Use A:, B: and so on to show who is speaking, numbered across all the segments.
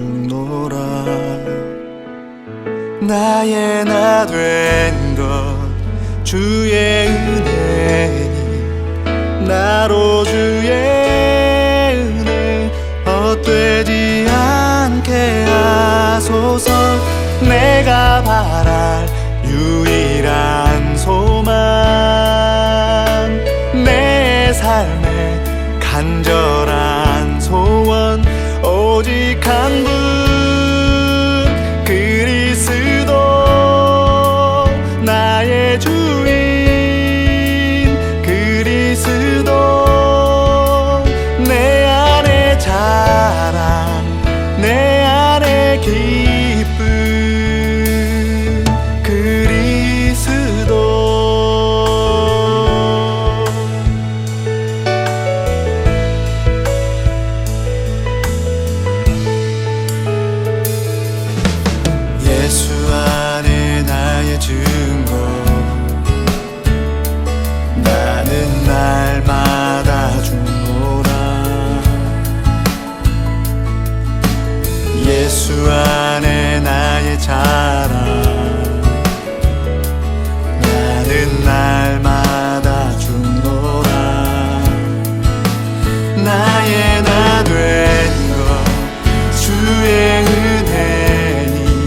A: 죽노라. 나의 나 된 것 주의 은혜니 나로 주의 은혜 헛되지 않게 하소서. 내가 바랄 유일한 소망 내 삶의 간절한 소원 오직 한 분 그리스도 나의 주인 그리스도 내 안에 자랑 내 안에 기쁨 그리스도. 예수 안에 나의 증거 나는 날마다 죽노라. 예수 안에 나의 자랑 나는 날마다 죽노라. 나의 나 된 것 주의 은혜니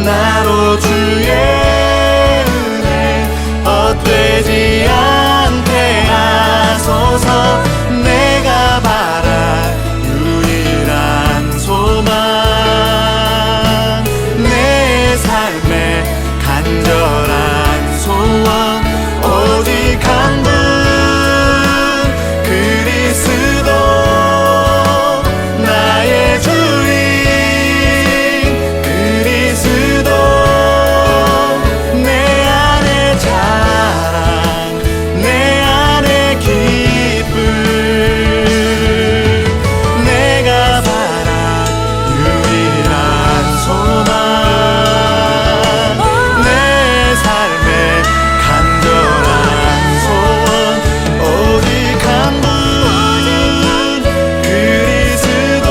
A: 나로 주의 은혜 헛되지 않게 하소서. 내가 바랄 유일한 소망 내 삶의 간절한 소원 오직 한 분 그리스도 나의 주인 그리스도 내 안에 자랑 내 안에 기쁨 내가 바랄 유일한 소망 내 삶의 간절한 소원 오직 한 분 그리스도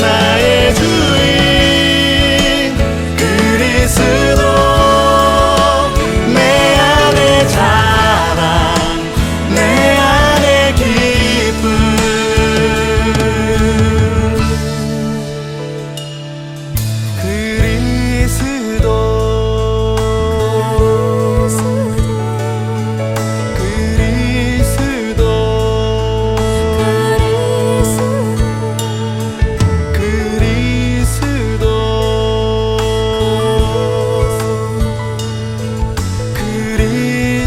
A: 나의 주인 그리스도 내 안에 자랑 내 안에 기쁨 그리스도 그리스도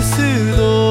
A: 그리스도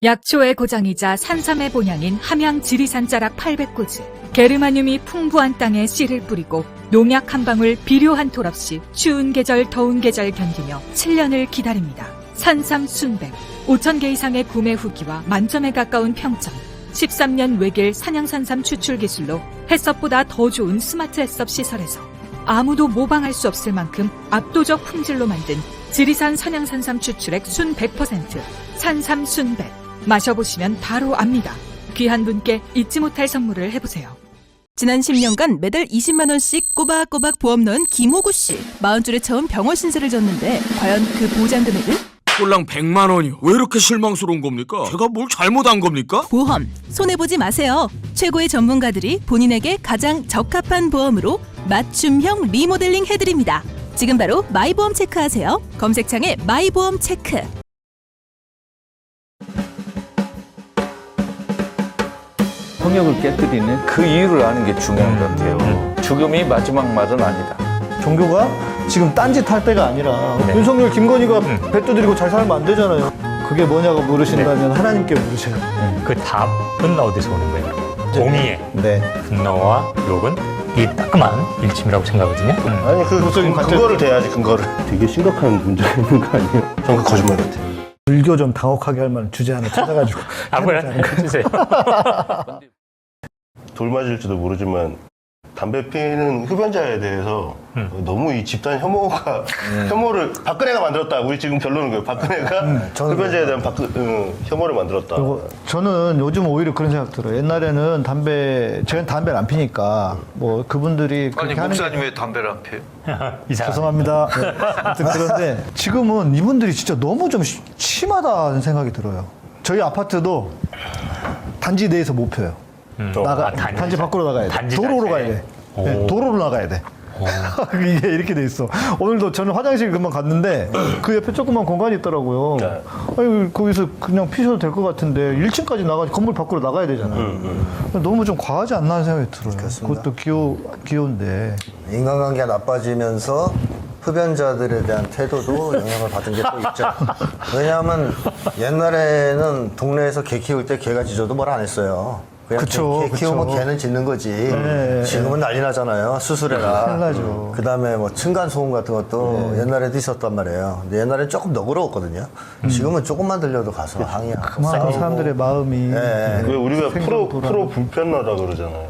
B: 약초의 고장이자 산삼의 본향인 함양 지리산 자락 800고지. 게르마늄이 풍부한 땅에 씨를 뿌리고 농약 한 방울 비료 한 톨 없이 추운 계절 더운 계절 견디며 7년을 기다립니다. 산삼 순백 5,000개 이상의 구매 후기와 만점에 가까운 평점 13년 외길 산양산삼 추출 기술로 햇섭보다 더 좋은 스마트 햇섭 시설에서 아무도 모방할 수 없을 만큼 압도적 품질로 만든 지리산 산양산삼 추출액 순 100% 산삼 순백 마셔보시면 바로 압니다. 귀한 분께 잊지 못할 선물을 해보세요.
C: 지난 10년간 매달 20만 원씩 꼬박꼬박 보험 넣은 김호구 씨. 40줄에 처음 병원 신세를 졌는데 과연 그 보장 금액은?
D: 꼴랑 100만 원이요. 왜 이렇게 실망스러운 겁니까? 제가 뭘 잘못한 겁니까?
C: 보험 손해보지 마세요. 최고의 전문가들이 본인에게 가장 적합한 보험으로 맞춤형 리모델링 해드립니다. 지금 바로 마이보험 체크하세요. 검색창에 마이보험 체크.
E: 성역을 깨뜨리는 그 이유를 아는 게 중요한 것 같아요. 죽음이 마지막 말은 아니다.
F: 종교가 지금 딴짓 할 때가 아니라
E: 네.
F: 윤석열, 김건희가 배 두드리고 잘 살면 안 되잖아요. 그게 뭐냐고 물으신다면 하나님께 물으셔요.
G: 그 답은 어디서 오는 거예요? 공의의
F: 네.
G: 분노와 욕은 이 따끔한 일침이라고 생각하거든요.
F: 아니
H: 근거를 대야지 근거를. 되게 심각한 문제가 있는 거 아니에요? 저는 그 거짓말 같아요.
F: 불교 좀 당혹하게 할 만한 주제 하나 찾아가지고
G: 아무거나 해주세요.
H: 돌 맞을지도 모르지만 담배 피는 흡연자에 대해서 너무 이 집단 혐오가 혐오를 박근혜가 만들었다. 우리 지금 결론은 거예요. 박근혜가 흡연자에 대한 혐오를 만들었다.
F: 그리고 저는 요즘 오히려 그런 생각 들어요. 옛날에는 제가 담배를 안 피니까 뭐 그분들이 그렇게 하는 게
E: 왜 담배를 안 피해요?
G: 이상.
F: 죄송합니다. 네. 아무튼 그런데 지금은 이분들이 진짜 너무 좀 심하다는 생각이 들어요. 저희 아파트도 단지 내에서 못 펴요. 단지 밖으로 나가야 돼.
G: 단지
F: 도로로
G: 자체에?
F: 가야 돼. 네, 도로로 나가야 돼. 이게 이렇게 돼 있어. 오늘도 저는 화장실 금방 갔는데 그 옆에 조그만 공간이 있더라고요.
H: 네.
F: 아니, 거기서 그냥 피셔도 될 것 같은데 1층까지 건물 밖으로 나가야 되잖아요. 너무 좀 과하지 않나 하는 생각이 들어요.
A: 그렇습니다.
F: 그것도 귀여운데.
A: 인간관계가 나빠지면서 흡연자들에 대한 태도도 영향을 받은 게 또 있죠. 왜냐하면 옛날에는 동네에서 개 키울 때 개가 짖어도 뭘 안 했어요. 그냥
F: 그쵸,
A: 개 키우면
F: 그쵸.
A: 개는 짖는 거지.
F: 네.
A: 지금은 난리 나잖아요. 수술해라.
F: 큰일 나죠.
A: 그다음에 뭐 층간소음 같은 것도 옛날에도 있었단 말이에요. 근데 옛날엔 조금 너그러웠거든요. 지금은 조금만 들려도 가서 항의하고
F: 그만큼
A: 싸우고.
F: 사람들의 마음이.
A: 네.
H: 왜 우리가
F: 생각보다.
H: 프로 불편하다 그러잖아요.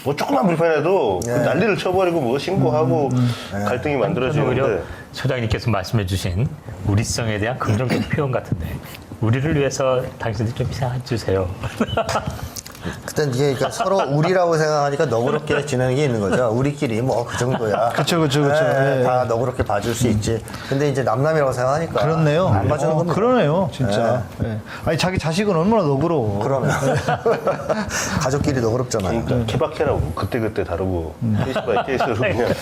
H: 뭐 조금만 불편해도 그 난리를 쳐버리고 뭐 신고하고 갈등이
G: 오히려
H: 만들어지는데
G: 소장님께서 말씀해주신 우리성에 대한 긍정적 표현 같은데 우리를 위해서 당신들 좀 생각해주세요.
A: 그때 이게 그러니까 서로 우리라고 생각하니까 너그럽게 지내는 게 있는 거죠. 우리끼리 뭐 그 정도야.
F: 그쵸.
A: 네,
F: 예.
A: 다 너그럽게 봐줄 수 있지. 근데 이제 남남이라고 생각하니까
F: 그렇네요.
A: 안 봐주는 겁니다.
F: 그러네요, 진짜. 예. 아니 자기 자식은 얼마나 너그러워.
A: 그러면 가족끼리 너그럽잖아요.
H: 그러니까 케바케라고 그때그때 다르고 케이스 바이 케이스로 그냥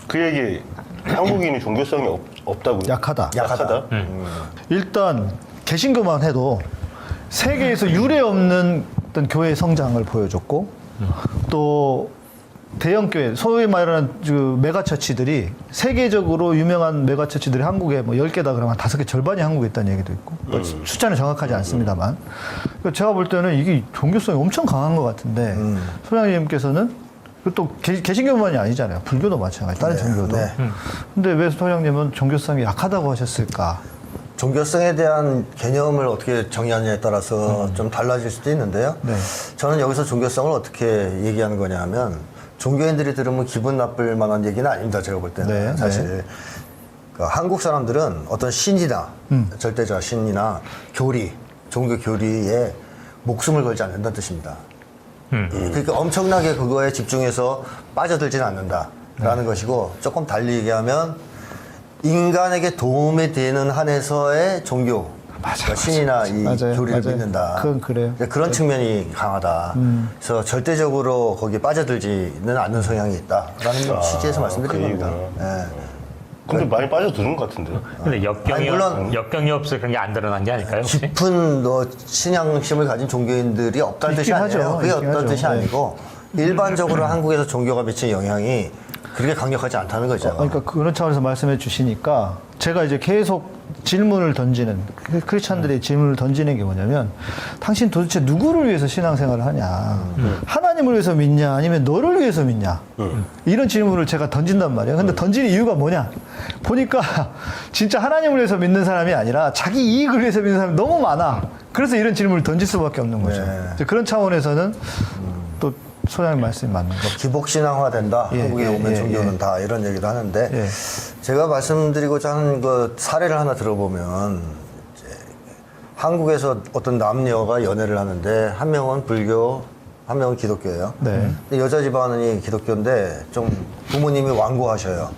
H: 그 얘기 한국인이 종교성이 없다고요?
F: 약하다.
A: 약하다.
F: 일단 개신교만 해도 세계에서 유례 없는 어떤 교회 성장을 보여줬고 또 대형 교회, 소위 말하는 그 메가처치들이 세계적으로 유명한 메가처치들이 한국에 뭐 10개다 그러면 5개 절반이 한국에 있다는 얘기도 있고 뭐 숫자는 정확하지 않습니다만 그러니까 제가 볼 때는 이게 종교성이 엄청 강한 것 같은데 소장님께서는 또 개신교만이 아니잖아요. 불교도 마찬가지, 다른 종교도.
A: 네.
F: 근데 왜 소장님은 종교성이 약하다고 하셨을까?
A: 종교성에 대한 개념을 어떻게 정의하느냐에 따라서 좀 달라질 수도 있는데요.
F: 네.
A: 저는 여기서 종교성을 어떻게 얘기하는 거냐면 종교인들이 들으면 기분 나쁠 만한 얘기는 아닙니다. 제가 볼 때는
F: 네,
A: 사실 그 한국 사람들은 어떤 신이나 절대자 신이나 교리, 종교 교리에 목숨을 걸지 않는다는 뜻입니다. 그러니까 엄청나게 그거에 집중해서 빠져들지는 않는다라는 것이고 조금 달리 얘기하면 인간에게 도움이 되는 한에서의 종교, 그러니까 신이나 이
F: 맞아요.
A: 교리를
F: 맞아요.
A: 믿는다.
F: 그건 그래요.
A: 그러니까 그런 측면이 강하다. 그래서 절대적으로 거기에 빠져들지는 않는 성향이 있다라는 취지에서 말씀드린
H: 그
A: 겁니다.
H: 얘기구나.
A: 예.
H: 근데 많이 빠져드는 것 같은데요?
G: 근데 역경이,
A: 아니, 물론-
G: 역경이 없어 그런 게 안 드러난 게 아닐까요? 혹시?
A: 깊은 신앙심을 가진 종교인들이 없다는 뜻이
F: 있긴
A: 아니에요.
F: 하죠.
A: 그게
F: 있긴
A: 없다는
F: 하죠.
A: 뜻이
F: 네.
A: 아니고 일반적으로 한국에서 종교가 미치는 영향이 그렇게 강력하지 않다는 거죠.
F: 그러니까 그런 차원에서 말씀해 주시니까 제가 이제 계속 질문을 던지는 크리스찬들의 질문을 던지는 게 뭐냐면 당신 도대체 누구를 위해서 신앙생활을 하냐 하나님을 위해서 믿냐 아니면 너를 위해서 믿냐 이런 질문을 제가 던진단 말이에요. 근데 던지는 이유가 뭐냐 보니까 진짜 하나님을 위해서 믿는 사람이 아니라 자기 이익을 위해서 믿는 사람이 너무 많아. 그래서 이런 질문을 던질 수밖에 없는 거죠.
A: 네.
F: 이제 그런 차원에서는 또 소장님 말씀이 맞는 거.
A: 기복신앙화된다.
F: 예,
A: 한국에
F: 예,
A: 오면
F: 예,
A: 종교는
F: 예.
A: 다 이런 얘기도 하는데
F: 예.
A: 제가 말씀드리고자 하는 그 사례를 하나 들어보면 이제 한국에서 어떤 남녀가 연애를 하는데 한 명은 불교, 한 명은 기독교예요.
F: 네.
A: 근데 여자 집안이 기독교인데 좀 부모님이 완고하셔요.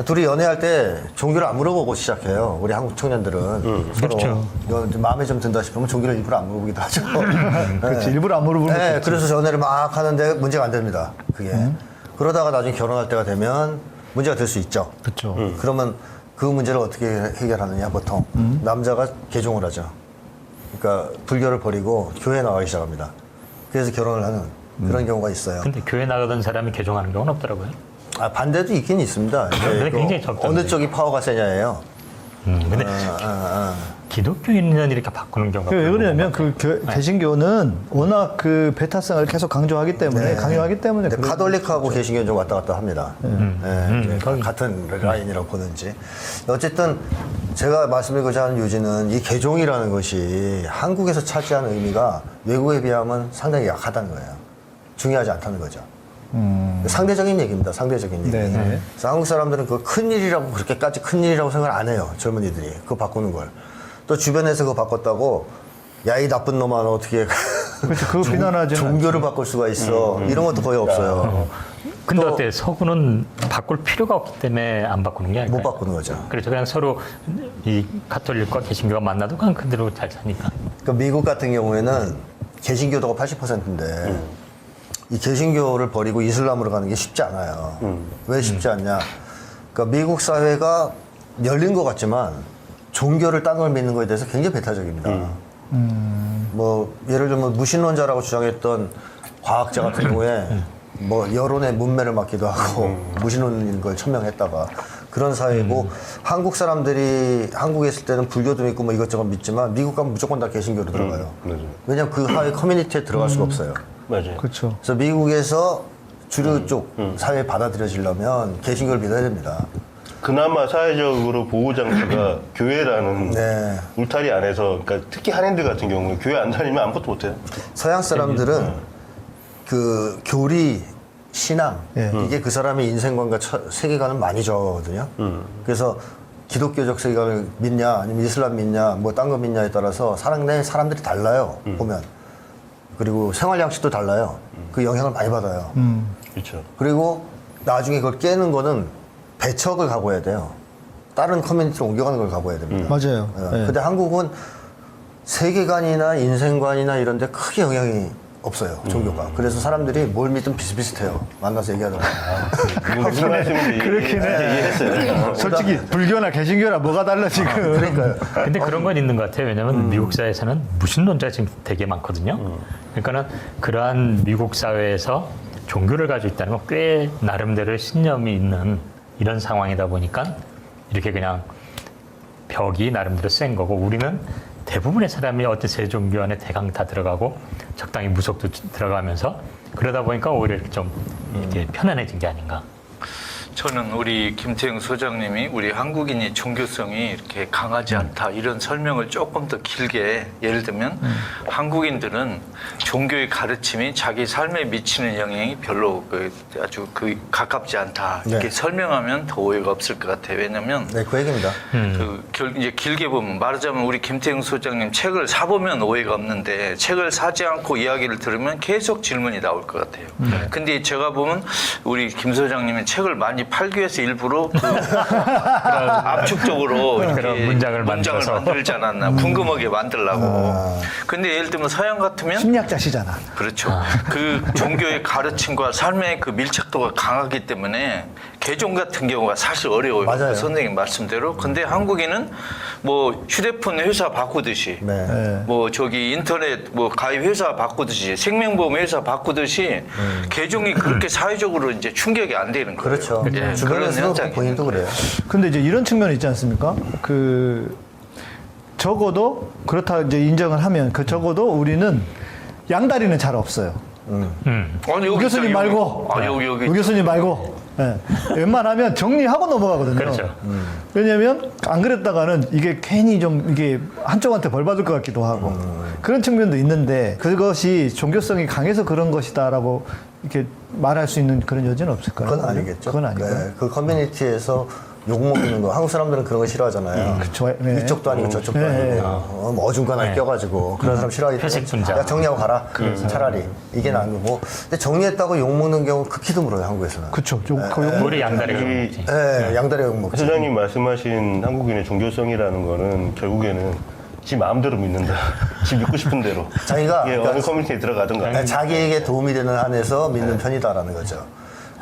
A: 둘이 연애할 때 종교를 안 물어보고 시작해요. 우리 한국 청년들은 서로
G: 그렇죠.
A: 이거 좀 마음에 좀 든다 싶으면 종교를 일부러 안 물어보기도 하죠.
F: 그렇지. 일부러 안 물어보는 것도
A: 네,
F: 있지.
A: 그래서 연애를 막 하는데 문제가 안 됩니다. 그게. 그러다가 나중에 결혼할 때가 되면 문제가 될 수 있죠.
F: 그렇죠.
A: 그러면 그 문제를 어떻게 해결하느냐, 보통. 남자가 개종을 하죠. 그러니까 불교를 버리고 교회에 나가기 시작합니다. 그래서 결혼을 하는 그런 경우가 있어요.
G: 근데 교회 나가던 사람이 개종하는 경우는 없더라고요.
A: 아, 반대도 있긴 있습니다.
G: 근데
A: 그
G: 굉장히 적던데.
A: 어느 쪽이 파워가 세냐예요.
G: 근데 기독교인은 이렇게 바꾸는 경우가
F: 왜
G: 별로
F: 그러냐면
G: 없는 것 같아요.
F: 그 개신교는 워낙 그 베타성을 계속 강조하기 때문에
A: 네.
F: 강요하기 때문에
A: 근데
F: 그런
A: 가톨릭하고 개신교는 좀 왔다 갔다 합니다. 이제
G: 거기.
A: 같은 라인이라고 보는지. 어쨌든 제가 말씀드리고자 하는 요지는 이 개종이라는 것이 한국에서 차지하는 의미가 외국에 비하면 상당히 약하다는 거예요. 중요하지 않다는 거죠. 상대적인 얘기입니다. 상대적인 얘기.
F: 네네.
A: 그래서 한국 사람들은 그 큰일이라고 그렇게까지 큰일이라고 생각을 안 해요. 젊은이들이 그거 바꾸는 걸. 또 주변에서 그거 바꿨다고 야 이 나쁜 놈아 너 어떻게
F: 그렇죠. 그거 비난하지.
A: 종교를 바꿀 수가 있어. 이런 것도 거의 없어요.
G: 근데
A: 또-
G: 어때? 서구는 바꿀 필요가 없기 때문에 안 바꾸는 게 아닐까요?
A: 못 바꾸는 거죠.
G: 그렇죠. 그냥 서로 이 가톨릭과 개신교가 만나도 그냥 그대로 잘 사니까.
A: 그러니까 미국 같은 경우에는 개신교도가 80%인데 이 개신교를 버리고 이슬람으로 가는 게 쉽지 않아요. 왜 쉽지 않냐? 그러니까 미국 사회가 열린 것 같지만 종교를 딴 걸 믿는 거에 대해서 굉장히 배타적입니다. 뭐 예를 들면 무신론자라고 주장했던 과학자 같은 경우에 뭐 여론의 문매를 맞기도 하고 무신론인 걸 천명했다가 그런 사회고 한국 사람들이 한국에 있을 때는 불교도 믿고 뭐 이것저것 믿지만 미국 가면 무조건 다 개신교로 들어가요.
H: 맞아요.
A: 왜냐면 그 하위 커뮤니티에 들어갈 수가 없어요.
H: 맞아요.
F: 그렇죠.
A: 그래서 미국에서 주류 쪽 사회에 받아들여지려면 개신교를 믿어야 됩니다.
H: 그나마 사회적으로 보호 장치가 교회라는
A: 네.
H: 울타리 안에서, 그러니까 특히 한인들 같은 경우는 교회 안 다니면 아무것도 못해요.
A: 서양 사람들은 그 교리, 신앙
F: 예.
A: 이게 그 사람의 인생관과 세계관을 많이 정하거든요. 그래서 기독교적 세계관을 믿냐 아니면 이슬람 믿냐 뭐 딴 거 믿냐에 따라서 사람들이 달라요. 보면. 그리고 생활 양식도 달라요. 그 영향을 많이 받아요.
H: 그렇죠.
A: 그리고 나중에 그걸 깨는 거는 배척을 각오해야 돼요. 다른 커뮤니티로 옮겨가는 걸 각오해야 됩니다.
F: 맞아요. 네.
A: 근데 한국은 세계관이나 인생관이나 이런 데 크게 영향이 없어요. 종교가. 그래서 사람들이 뭘 믿든 비슷비슷해요. 만나서 얘기하다 보면.
H: 무슨 말씀인지
F: 그렇긴 해.
H: 이해했어요.
F: 솔직히 불교나 개신교나 뭐가 달라 지금.
A: 그러니까요.
G: 근데 그런 건 있는 것 같아요. 왜냐하면 미국 사회에서는 무신론자가 지금 되게 많거든요. 그러니까는 그러한 미국 사회에서 종교를 가지고 있다는 건 꽤 나름대로 신념이 있는 이런 상황이다 보니까 이렇게 그냥 벽이 나름대로 센 거고 우리는 대부분의 사람이 어떤 세 종교 안에 대강 다 들어가고 적당히 무속도 들어가면서 그러다 보니까 오히려 좀 이렇게 편안해진 게 아닌가.
E: 저는 우리 김태형 소장님이 우리 한국인이 종교성이 이렇게 강하지 않다 이런 설명을 조금 더 길게 예를 들면 한국인들은 종교의 가르침이 자기 삶에 미치는 영향이 별로 아주 가깝지 않다 이렇게
A: 네.
E: 설명하면 더 오해가 없을 것 같아요. 왜냐하면
A: 네, 그 얘기입니다.
E: 이제 길게 보면 말하자면 우리 김태형 소장님 책을 사보면 오해가 없는데 책을 사지 않고 이야기를 들으면 계속 질문이 나올 것 같아요. 근데 제가 보면 우리 김 소장님의 책을 많이 팔기 위해서 일부러 그런 압축적으로 이렇게
G: 그런 문장을 만들어서.
E: 만들지 않았나 궁금하게 만들라고. 근데 예를 들면 서양 같으면
F: 심리학자시잖아.
E: 그렇죠. 그 종교의 가르침과 삶의 그 밀착도가 강하기 때문에 개종 같은 경우가 사실 어려워요.
A: 맞아요.
E: 그 선생님 말씀대로. 근데 한국인은 뭐 휴대폰 회사 바꾸듯이
A: 네.
E: 뭐 저기 인터넷 뭐 가입 회사 바꾸듯이 생명보험 회사 바꾸듯이 개종이 그렇게 사회적으로 이제 충격이 안 되는 거예요.
A: 그렇죠.
E: 예, 그런
A: 주변에서도
E: 현상이
A: 본인도 그래요.
F: 근데 이제 이런 측면이 있지 않습니까? 적어도 그렇다 이제 인정을 하면 적어도 우리는 양다리는 잘 없어요.
E: 아니,
F: 우 교수님 말고,
E: 여기
F: 우 교수님 말고, 예. 웬만하면 정리하고 넘어가거든요.
G: 그렇죠.
F: 왜냐하면 안 그랬다가는 이게 괜히 좀 이게 한쪽한테 벌 받을 것 같기도 하고 그런 측면도 있는데 그것이 종교성이 강해서 그런 것이다라고 이렇게 말할 수 있는 그런 여지는 없을까요?
A: 그건 아니겠죠.
F: 그건 아니고.
A: 네, 그 커뮤니티에서 욕먹이는 거 한국 사람들은 그런 거 싫어하잖아요.
F: 그쵸. 네.
A: 이쪽도 아니고 저쪽도
F: 네.
A: 아니고 뭐 어중간하게
G: 네.
A: 껴가지고 그런 사람 싫어하기
G: 회색 분자.
A: 야 정리하고 가라. 차라리 이게 나은 거고. 근데 정리했다고 욕먹는 경우 극히 드물어요 한국에서는.
F: 그쵸.
G: 우리 양다리가 먹지.
A: 네, 양다리가 욕먹지.
H: 소장님 말씀하신 한국인의 종교성이라는 거는 결국에는 지 마음대로 믿는다. 지 믿고 싶은 대로.
A: 자기가
H: 예,
A: 그러니까
H: 어느 커뮤니티에 들어가든가.
A: 네, 자기에게 도움이 되는 한에서 믿는 편이다라는 거죠.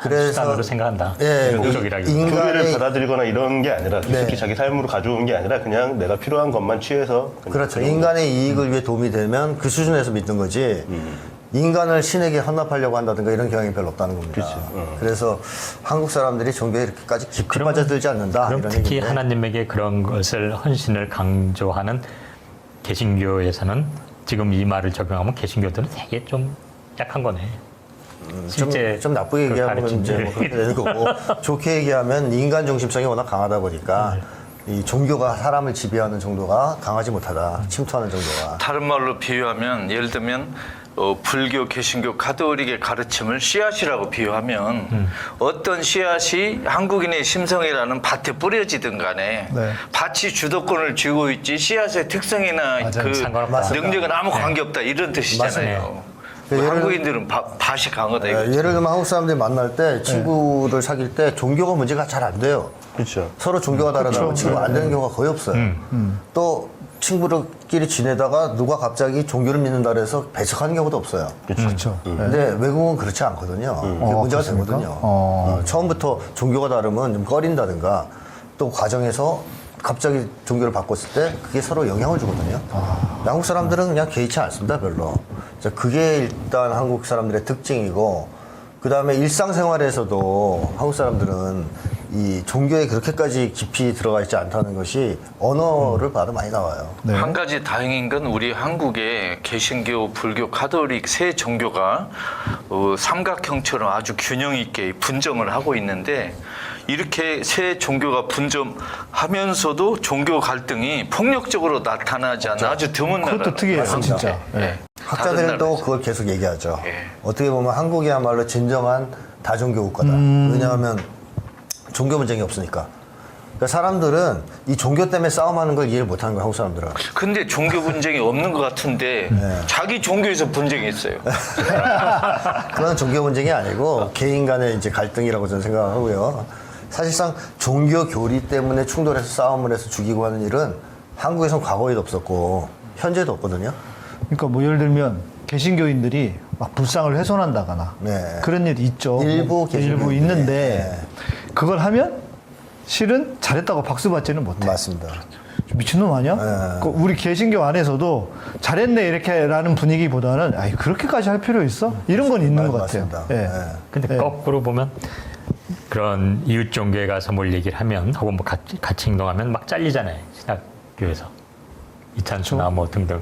G: 수단으로 생각한다.
A: 예,
G: 목적이라기.
H: 교회를
A: 인간의
H: 받아들이거나 이런 게 아니라 깊숙이
A: 네.
H: 자기 삶으로 가져오는 게 아니라 그냥 내가 필요한 것만 취해서 그냥
A: 그렇죠.
H: 그런
A: 인간의 이익을 위해 도움이 되면 그 수준에서 믿는 거지. 인간을 신에게 헌납하려고 한다든가 이런 경향이 별로 없다는 겁니다. 그래서 한국 사람들이 종교에 이렇게까지 깊이 빠져들지 않는다.
G: 그럼
A: 이런
G: 특히
A: 얘기인데.
G: 하나님에게 그런 것을 헌신을 강조하는 개신교에서는 지금 이 말을 적용하면 개신교들은 되게 좀 약한 거네. 실제
A: 좀 나쁘게
G: 그
A: 얘기하면 이제 뭐 그렇게 되는 거고 좋게 얘기하면 인간 중심성이 워낙 강하다 보니까 이 종교가 사람을 지배하는 정도가 강하지 못하다. 침투하는 정도가.
E: 다른 말로 비유하면 예를 들면 불교, 개신교, 가톨릭의 가르침을 씨앗이라고 비유하면 어떤 씨앗이 한국인의 심성이라는 밭에 뿌려지든 간에
F: 네.
E: 밭이 주도권을 쥐고 있지 씨앗의 특성이나
G: 맞아요.
E: 그
G: 상관없다.
E: 능력은 아무 관계없다 이런 뜻이잖아요.
A: 예를-
E: 한국인들은 밭이 강하다 이거죠.
A: 예를 들면 한국 사람들이 만날 때 친구를 사귈 때 종교가 문제가 잘 안 돼요.
H: 그렇죠.
A: 서로 종교가 다르다고
F: 그쵸.
A: 친구가 안 되는 경우가 거의 없어요. 또 친구들끼리 지내다가 누가 갑자기 종교를 믿는다 그래서 배척하는 경우도 없어요.
F: 그렇죠.
A: 근데 외국은 그렇지 않거든요. 그게 문제가
F: 그렇습니까?
A: 되거든요. 처음부터 종교가 다르면 좀 꺼린다든가 또 과정에서 갑자기 종교를 바꿨을 때 그게 서로 영향을 주거든요. 한국 사람들은 그냥 개의치 않습니다, 별로. 그게 일단 한국 사람들의 특징이고, 그 다음에 일상생활에서도 한국 사람들은 이 종교에 그렇게까지 깊이 들어가 있지 않다는 것이 언어를 봐도 많이 나와요.
F: 네.
E: 한 가지 다행인 건 우리 한국의 개신교, 불교, 가톨릭 세 종교가 삼각형처럼 아주 균형 있게 분점을 하고 있는데 이렇게 세 종교가 분점하면서도 종교 갈등이 폭력적으로 나타나지 않는 아주 드문 나라.
F: 그것도 특이해요, 진짜.
E: 예.
A: 학자들도 그걸 계속 얘기하죠.
E: 예.
A: 어떻게 보면 한국이야말로 진정한 다종교 국가다. 왜냐하면 종교 분쟁이 없으니까. 그러니까 사람들은 이 종교 때문에 싸움하는 걸 이해를 못하는 거예요, 한국 사람들은.
E: 근데 종교 분쟁이 없는 것 같은데 자기 종교에서 분쟁이 있어요.
A: 그건 종교 분쟁이 아니고 개인 간의 이제 갈등이라고 저는 생각하고요. 사실상 종교 교리 때문에 충돌해서 싸움을 해서 죽이고 하는 일은 한국에선 과거에도 없었고 현재도 없거든요.
F: 그러니까 뭐 예를 들면 개신교인들이 막 불상을 훼손한다거나
A: 네.
F: 그런 일이 있죠.
A: 일부
F: 일부
A: 개신교인들이.
F: 있는데 그걸 하면 실은 잘했다고 박수 받지는 못해.
A: 맞습니다.
F: 미친놈 아니야?
A: 네.
F: 그 우리 개신교 안에서도 잘했네 이렇게라는 분위기보다는 아이 그렇게까지 할 필요 있어? 이런 건 있는 것 같아요.
A: 맞습니다.
F: 예.
A: 네.
G: 근데 거꾸로 보면 그런 이웃 종교에 가서 뭘 얘기를 하면 혹은 뭐 같이 행동하면 막 잘리잖아요. 신학교에서 이찬수나 뭐 등등.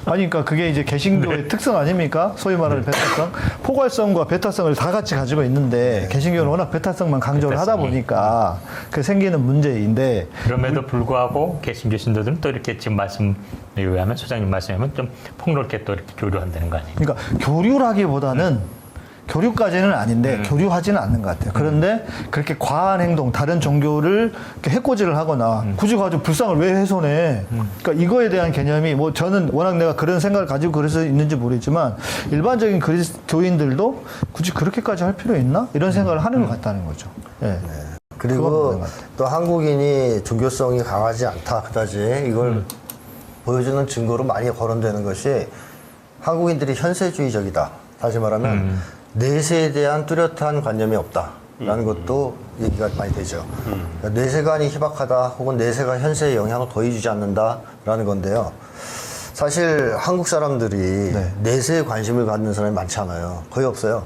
F: 아니, 그러니까 그게 이제 개신교의 특성 아닙니까? 소위 말하는 배타성, 포괄성과 배타성을 다 같이 가지고 있는데 개신교는 워낙 배타성만 강조를 하다 보니까 그 생기는 문제인데
G: 그럼에도 불구하고 개신교 신도들은 또 이렇게 지금 말씀에 의하면 소장님 말씀에 의하면 좀 폭넓게 또 이렇게 교류한다는 거 아니에요?
F: 그러니까 교류라기보다는 교류까지는 아닌데 교류하지는 않는 것 같아요. 그런데 그렇게 과한 행동, 다른 종교를 이렇게 해코지를 하거나 굳이 가지고 불상을 왜 훼손해? 그러니까 이거에 대한 개념이 뭐 저는 워낙 내가 그런 생각을 가지고 그래서 있는지 모르겠지만 일반적인 교인들도 굳이 그렇게까지 할 필요 있나? 이런 생각을 하는 것 같다는 거죠. 예. 그건
A: 그리고
F: 맞는 것 같아요.
A: 또 한국인이 종교성이 강하지 않다 그다지 이걸 보여주는 증거로 많이 거론되는 것이 한국인들이 현세주의적이다. 다시 말하면 내세에 대한 뚜렷한 관념이 없다라는 것도 얘기가 많이 되죠. 그러니까 내세관이 희박하다 혹은 내세가 현세에 영향을 거의 주지 않는다라는 건데요. 사실 한국 사람들이 내세에 관심을 갖는 사람이 많지 않아요. 거의 없어요.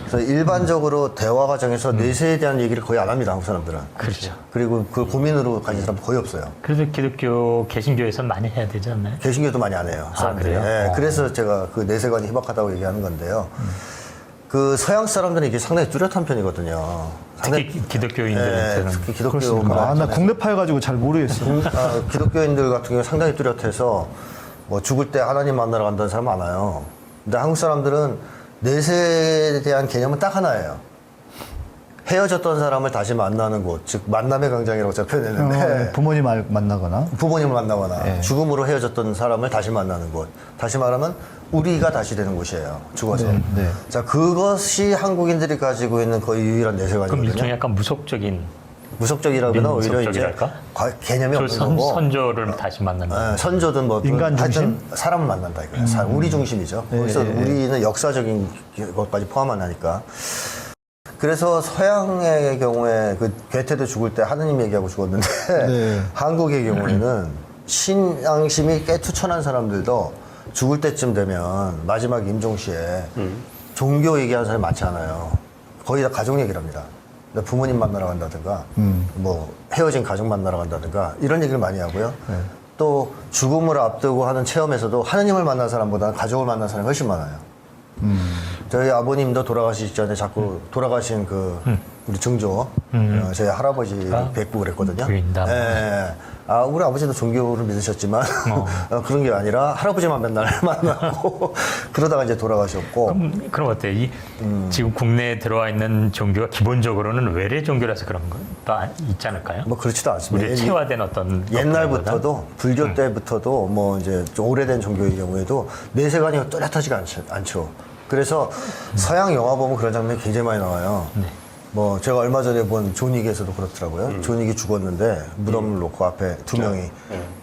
A: 그래서 일반적으로 대화 과정에서 내세에 대한 얘기를 거의 안 합니다, 한국 사람들은.
G: 그렇죠.
A: 그리고 그걸 고민으로 가진 사람 거의 없어요.
G: 그래서 기독교 개신교에서는 많이 해야 되지 않나요?
A: 개신교도 많이 안 해요. 사람들이.
G: 그래요?
A: 예, 그래서 제가 그 내세관이 희박하다고 얘기하는 건데요. 그 서양 사람들은 이게 상당히 뚜렷한 편이거든요.
G: 특히 기독교인들한테는.
A: 특히 기독교
F: 그렇습니까? 아, 나 국내 파여가지고 잘 모르겠어.
A: 기독교인들 같은 경우 상당히 뚜렷해서 뭐 죽을 때 하나님 만나러 간다는 사람 많아요. 근데 한국 사람들은 내세에 대한 개념은 딱 하나예요. 헤어졌던 사람을 다시 만나는 곳, 즉 만남의 광장이라고 제가 표현했는데
F: 부모님 만나거나.
A: 부모님을 만나거나 죽음으로 헤어졌던 사람을 다시 만나는 곳. 다시 말하면 우리가 다시 되는 곳이에요. 죽어서.
F: 네.
A: 자, 그것이 한국인들이 가지고 있는 거의 유일한
G: 그럼
A: 내세관이거든요.
G: 일종의 약간 무속적인
A: 무속적이라거나 오히려 이제
G: 민속적이랄까?
A: 개념이 없는 거고.
G: 선조를 다시 만난다.
A: 선조든 뭐
F: 인간 중심?
A: 하여튼 사람을 만난다 이거예요. 우리 중심이죠. 거기서 우리는 역사적인 것까지 포함을 하니까. 그래서 서양의 경우에 그 괴테도 죽을 때 하느님 얘기하고 죽었는데 한국의 경우에는 신앙심이 깨투천한 사람들도 죽을 때쯤 되면 마지막 임종시에 종교 얘기하는 사람이 많지 않아요. 거의 다 가족 얘기를 합니다. 부모님 만나러 간다든가 뭐 헤어진 가족 만나러 간다든가 이런 얘기를 많이 하고요. 또 죽음을 앞두고 하는 체험에서도 하느님을 만난 사람보다는 가족을 만난 사람이 훨씬 많아요. 저희 아버님도 돌아가시기 전에 자꾸 돌아가신 그 우리 증조 저희 할아버지를 뵙고 그랬거든요.
G: 부인담.
A: 예. 아, 우리 아버지도 종교를 믿으셨지만 그런 게 아니라 할아버지만 맨날 만나고 그러다가 이제 돌아가셨고.
G: 그럼 어때요? 지금 국내에 들어와 있는 종교가 기본적으로는 외래 종교라서 그런 것도 있지 않을까요?
A: 뭐 그렇지도 않습니다.
G: 우리의 체화된 어떤
A: 옛날부터도 불교 때부터도 뭐 이제 좀 오래된 종교의 경우에도 내세관이 뚜렷하지가 않죠. 그래서 서양 영화 보면 그런 장면이 굉장히 많이 나와요.
G: 네.
A: 뭐 제가 얼마 전에 본 존윅에서도 그렇더라고요. 존윅이 죽었는데 무덤을 놓고 앞에 두 명이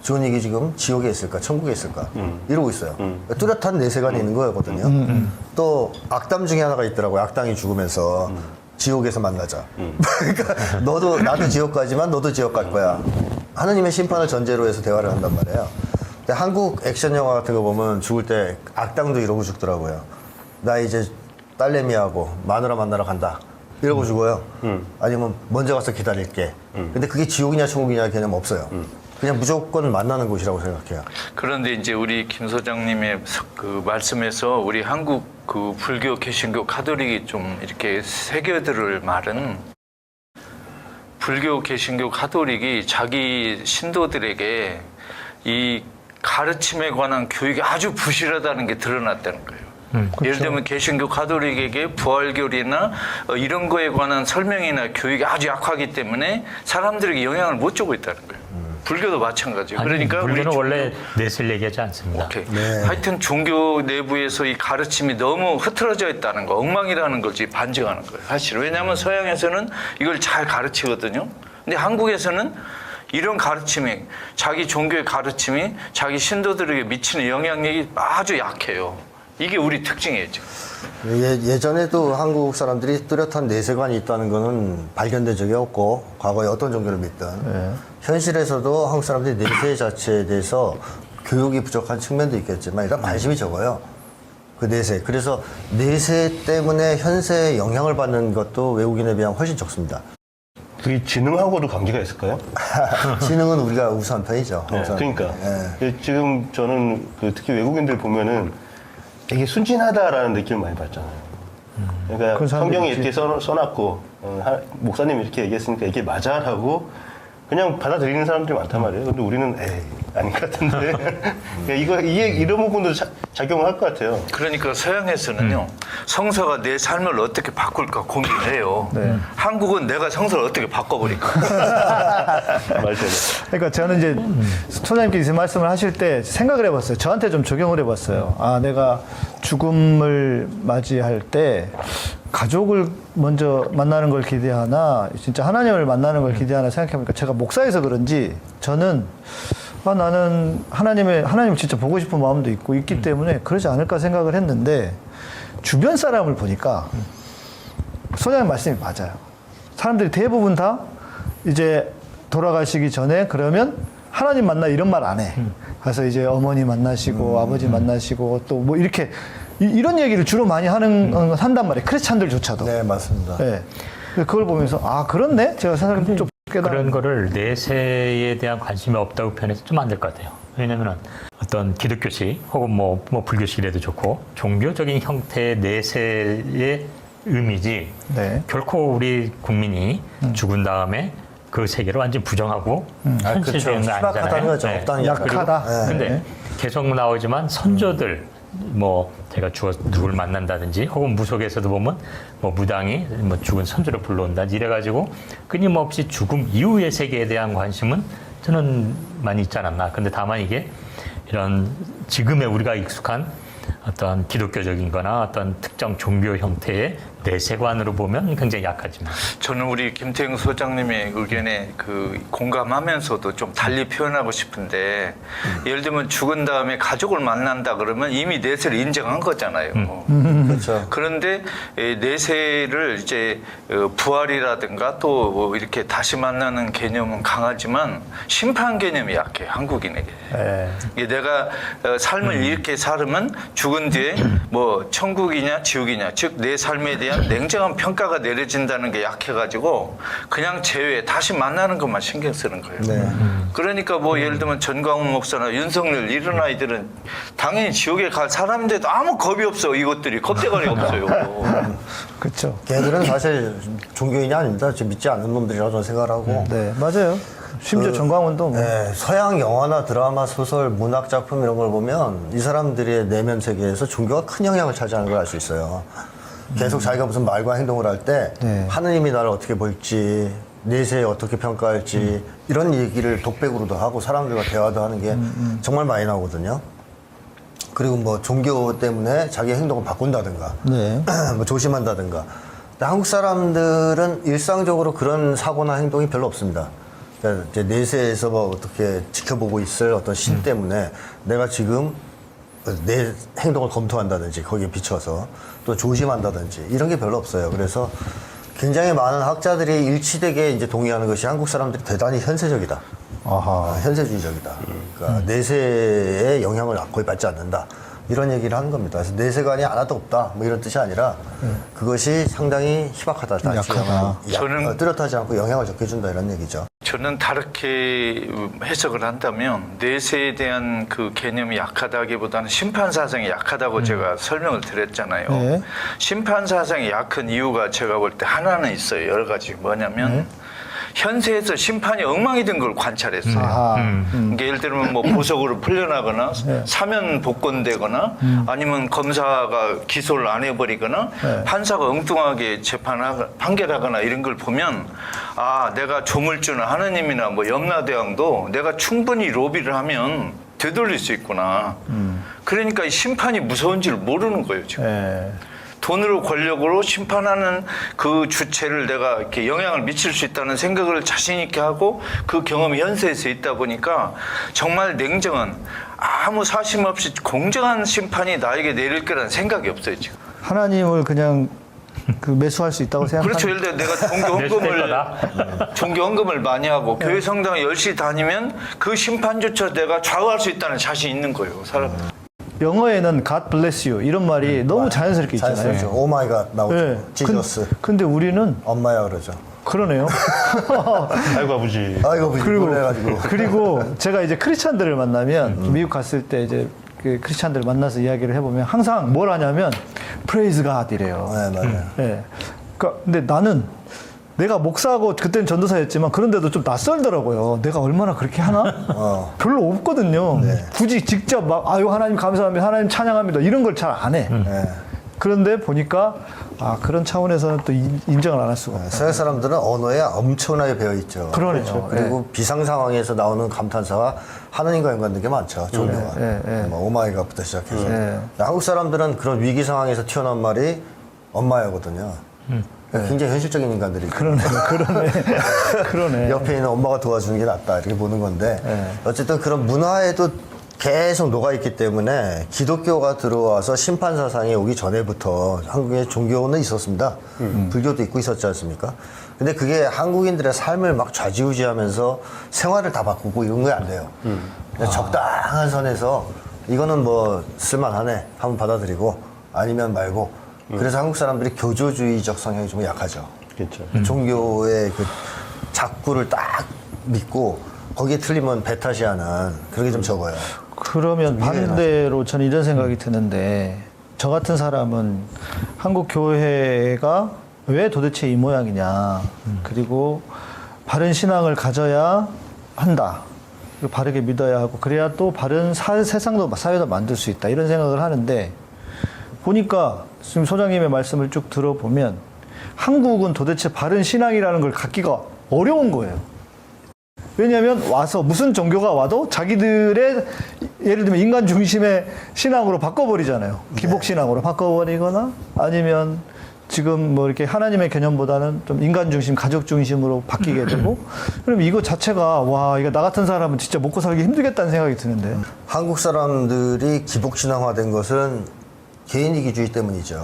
A: 존윅이 지금 지옥에 있을까 천국에 있을까 이러고 있어요. 뚜렷한 내세관이 있는 거거든요. 또 악담 중에 하나가 있더라고요. 악당이 죽으면서 지옥에서 만나자. 그러니까 나도 지옥 가지만 너도 지옥 갈 거야. 하느님의 심판을 전제로 해서 대화를 한단 말이에요. 근데 한국 액션 영화 같은 거 보면 죽을 때 악당도 이러고 죽더라고요. 나 이제 딸내미하고 마누라 만나러 간다. 이러고 죽어요. 아니면 먼저 가서 기다릴게. 근데 그게 지옥이냐 천국이냐 개념 없어요. 그냥 무조건 만나는 곳이라고 생각해요.
E: 그런데 이제 우리 김 소장님의 그 말씀에서 우리 한국 그 불교, 개신교, 가톨릭이 좀 이렇게 새겨들을 말은 불교, 개신교, 가톨릭이 자기 신도들에게 이 가르침에 관한 교육이 아주 부실하다는 게 드러났다는 거예요. 예를 들면 개신교 가톨릭에게 부활교리나 이런 거에 관한 설명이나 교육이 아주 약하기 때문에 사람들에게 영향을 못 주고 있다는 거예요. 불교도 마찬가지예요. 그러니까
G: 불교는
E: 우리
G: 원래 넷을 얘기하지 않습니다.
E: 오케이.
A: 네.
E: 하여튼 종교 내부에서 이 가르침이 너무 흐트러져 있다는 거, 엉망이라는 걸 지금 반증하는 거예요. 사실 왜냐하면 서양에서는 이걸 잘 가르치거든요. 근데 한국에서는 이런 가르침이 자기 종교의 가르침이 자기 신도들에게 미치는 영향력이 아주 약해요. 이게 우리 특징이에요.
A: 예전에도 한국 사람들이 뚜렷한 내세관이 있다는 거는 발견된 적이 없고 과거에 어떤 종교를 믿든 현실에서도 한국 사람들이 내세 자체에 대해서 교육이 부족한 측면도 있겠지만 일단 관심이 적어요. 그 내세. 그래서 내세 때문에 현세에 영향을 받는 것도 외국인에 비하면 훨씬 적습니다.
H: 그게 지능하고도 관계가 있을까요?
A: 지능은 우리가 우수한 편이죠.
H: 네,
A: 항상.
H: 그러니까
A: 예.
H: 지금 저는 특히 외국인들 보면은 되게 순진하다라는 느낌을 많이 받잖아요. 그러니까
F: 그런 사람들이
H: 성경에
F: 있지.
H: 이렇게 써놨고 목사님이 이렇게 얘기했으니까 이게 맞아라고 그냥 받아들이는 사람들이 많단 말이에요. 근데 우리는 에이 아닌 것 같은데 그러니까 이게 이런 부분도 작용을 할 것 같아요.
E: 그러니까 서양에서는요 성서가 내 삶을 어떻게 바꿀까 고민해요.
F: 네.
E: 한국은 내가 성서를 어떻게 바꿔버릴까.
H: 맞아요.
F: 그러니까 저는 이제 소장님께서 이 말씀을 하실 때 생각을 해봤어요. 저한테 좀 적용을 해봤어요. 아, 내가 죽음을 맞이할 때 가족을 먼저 만나는 걸 기대하나 진짜 하나님을 만나는 걸 기대하나 생각해보니까 제가 목사여서 그런지 저는 나는 하나님을 진짜 보고 싶은 마음도 있기 때문에 그러지 않을까 생각을 했는데 주변 사람을 보니까 소장님 말씀이 맞아요. 사람들이 대부분 다 이제 돌아가시기 전에 그러면 하나님 만나 이런 말 안 해. 그래서 이제 어머니 만나시고 아버지 만나시고 또 뭐 이렇게 이런 얘기를 주로 많이 한단 말이에요. 크리스찬들조차도.
A: 네, 맞습니다.
F: 네. 그걸 보면서 그렇네? 제가 생각을 좀
G: 그런 거를 내세에 대한 관심이 없다고 표현해서 좀 안 될 것 같아요. 왜냐면은 어떤 기독교식 혹은 뭐 불교식이라도 좋고 종교적인 형태의 내세의 의미지
F: 네.
G: 결코 우리 국민이 죽은 다음에 그 세계를 완전히 부정하고 현실적인 거
A: 희박하다는
G: 아니잖아요.
A: 거죠. 없다는
F: 약하다.
G: 근데
A: 네.
G: 계속 나오지만 선조들 뭐 제가 누굴 만난다든지 혹은 무속에서도 보면 뭐 무당이 뭐 죽은 선조를 불러온다 이래가지고 끊임없이 죽음 이후의 세계에 대한 관심은 저는 많이 있지 않았나. 근데 다만 이게 이런 지금의 우리가 익숙한 어떤 기독교적인 거나 어떤 특정 종교 형태의 내세관으로 보면 굉장히 약하지만
E: 저는 우리 김태형 소장님의 의견에 그 공감하면서도 좀 달리 표현하고 싶은데 예를 들면 죽은 다음에 가족을 만난다 그러면 이미 내세를 인정한 거잖아요.
A: 그렇죠.
E: 그런데 내세를 이제 부활이라든가 또 이렇게 다시 만나는 개념은 강하지만 심판 개념이 약해요. 한국인에게.
F: 네.
E: 이게 내가 삶을 이렇게 살으면 죽은 뒤에 뭐 천국이냐 지옥이냐 즉 내 삶에 대한 되면 냉정한 평가가 내려진다는 게 약해가지고 그냥 제외 다시 만나는 것만 신경 쓰는 거예요.
A: 네.
E: 그러니까 뭐 예를 들면 전광훈 목사나 윤석열 이런 아이들은 당연히 지옥에 갈 사람인데도 아무 겁이 없어. 이것들이 겁대가리 없어요.
F: 그렇죠.
A: 걔들은 사실 종교인이 아닙니다. 지금 믿지 않는 놈들이라고 저는 생각을 하고.
F: 네, 맞아요. 심지어 전광훈도 뭐.
A: 네, 서양 영화나 드라마, 소설, 문학 작품 이런 걸 보면 이 사람들의 내면 세계에서 종교가 큰 영향을 차지하는 걸 알 수 있어요. 계속 자기가 무슨 말과 행동을 할 때
F: 네.
A: 하느님이 나를 어떻게 볼지, 내세에 어떻게 평가할지 이런 얘기를 독백으로도 하고 사람들과 대화도 하는 게 정말 많이 나오거든요. 그리고 뭐 종교 때문에 자기 행동을 바꾼다든가
F: 네.
A: 뭐 조심한다든가. 근데 한국 사람들은 일상적으로 그런 사고나 행동이 별로 없습니다. 그러니까 이제 내세에서 뭐 어떻게 지켜보고 있을 어떤 신 때문에 내가 지금 내 행동을 검토한다든지 거기에 비춰서 또 조심한다든지 이런 게 별로 없어요. 그래서 굉장히 많은 학자들이 일치되게 이제 동의하는 것이 한국 사람들이 대단히 현세적이다.
F: 아하.
A: 현세주의적이다. 그러니까 내세의 영향을 거의 받지 않는다. 이런 얘기를 하는 겁니다. 그래서 내세관이 하나도 없다. 뭐 이런 뜻이 아니라 그것이 상당히 희박하다.
F: 약하다.
E: 저는-
A: 뚜렷하지 않고 영향을 적게 준다. 이런 얘기죠.
E: 저는 다르게 해석을 한다면 내세에 대한 그 개념이 약하다기보다는 심판 사상이 약하다고 제가 설명을 드렸잖아요.
F: 네.
E: 심판 사상이 약한 이유가 제가 볼 때 하나는 있어요. 여러 가지. 뭐냐면 현세에서 심판이 엉망이 된 걸 관찰했어요.
F: 아하.
E: 그러니까 예를 들면 뭐 보석으로 풀려나거나 사면 복권되거나 아니면 검사가 기소를 안 해버리거나 판사가 엉뚱하게 판결하거나 이런 걸 보면 아 내가 조물주나 하느님이나 뭐 염라대왕도 내가 충분히 로비를 하면 되돌릴 수 있구나. 그러니까 이 심판이 무서운 줄 모르는 거예요 지금.
F: 네.
E: 돈으로 권력으로 심판하는 그 주체를 내가 이렇게 영향을 미칠 수 있다는 생각을 자신 있게 하고 그 경험이 현세에서 있다 보니까 정말 냉정한 아무 사심 없이 공정한 심판이 나에게 내릴 거라는 생각이 없어요 지금.
F: 하나님을 그냥 그 매수할 수 있다고 생각하는.
E: 그렇죠. 예를 들어 내가 종교 헌금을 많이 하고 교회 성당에 열심히 다니면 그 심판조차 내가 좌우할 수 있다는 자신이 있는 거예요. 사람.
F: 영어에는 God bless you 이런 말이 너무 자연스럽게 있잖아요.
A: 자연스럽죠. 오 마이 갓 나오죠.
F: 네.
A: 지저스.
F: 근데 우리는
A: 엄마야 그러죠.
F: 그러네요.
H: 아이고 아버지.
A: 아이고
F: 그리고
A: 놀래가지고.
F: 그리고 제가 이제 크리스찬들을 만나면 미국 갔을 때 이제 그 크리스찬들을 만나서 이야기를 해보면 항상 뭘 하냐면 praise God 이래요.
A: 네, 맞아요.
F: 네. 그러니까 근데 나는 내가 목사하고 그때는 전도사였지만 그런데도 좀 낯설더라고요. 내가 얼마나 그렇게 하나? 별로 없거든요. 굳이 직접 막 아유 하나님 감사합니다, 하나님 찬양합니다 이런 걸 잘 안 해.
A: 네.
F: 그런데 보니까 아 그런 차원에서는 또 인정을 안 할 수가 없다.
A: 서양 사람들은 언어에 엄청나게 배어 있죠.
F: 그러네요.
A: 그리고 비상 상황에서 나오는 감탄사가 하느님과 연관된 게 많죠. 종교가. 뭐 오마이갓부터 시작해서. 한국 사람들은 그런 위기 상황에서 튀어나온 말이 엄마야거든요. 굉장히 현실적인 인간들이.
F: 그러네.
A: 옆에 있는 엄마가 도와주는 게 낫다 이렇게 보는 건데 어쨌든 그런 문화에도 계속 녹아있기 때문에 기독교가 들어와서 심판 사상이 오기 전에부터 한국에 종교는 있었습니다. 불교도 있고 있었지 않습니까? 근데 그게 한국인들의 삶을 막 좌지우지하면서 생활을 다 바꾸고 이런 게 안 돼요. 그냥 적당한 선에서 이거는 뭐 쓸만하네 한번 받아들이고 아니면 말고 그래서 한국 사람들이 교조주의적 성향이 좀 약하죠.
H: 그렇죠.
A: 종교의 그 작구를 딱 믿고 거기에 틀리면 배 탓이하는 그런 게 좀 적어요.
F: 그러면 반대로 저는 이런 생각이 드는데 저 같은 사람은 한국 교회가 왜 도대체 이 모양이냐 그리고 바른 신앙을 가져야 한다 그리고 바르게 믿어야 하고 그래야 또 바른 세상도 사회도 만들 수 있다 이런 생각을 하는데 보니까 지금 소장님의 말씀을 쭉 들어보면 한국은 도대체 바른 신앙이라는 걸 갖기가 어려운 거예요. 왜냐하면 와서 무슨 종교가 와도 자기들의 예를 들면 인간 중심의 신앙으로 바꿔버리잖아요. 기복 신앙으로 바꿔버리거나 아니면 지금 뭐 이렇게 하나님의 개념보다는 좀 인간 중심, 가족 중심으로 바뀌게 되고 그럼 이거 자체가 와 이거 나 같은 사람은 진짜 먹고 살기 힘들겠다는 생각이 드는데
A: 한국 사람들이 기복 신앙화된 것은 개인이기주의 때문이죠.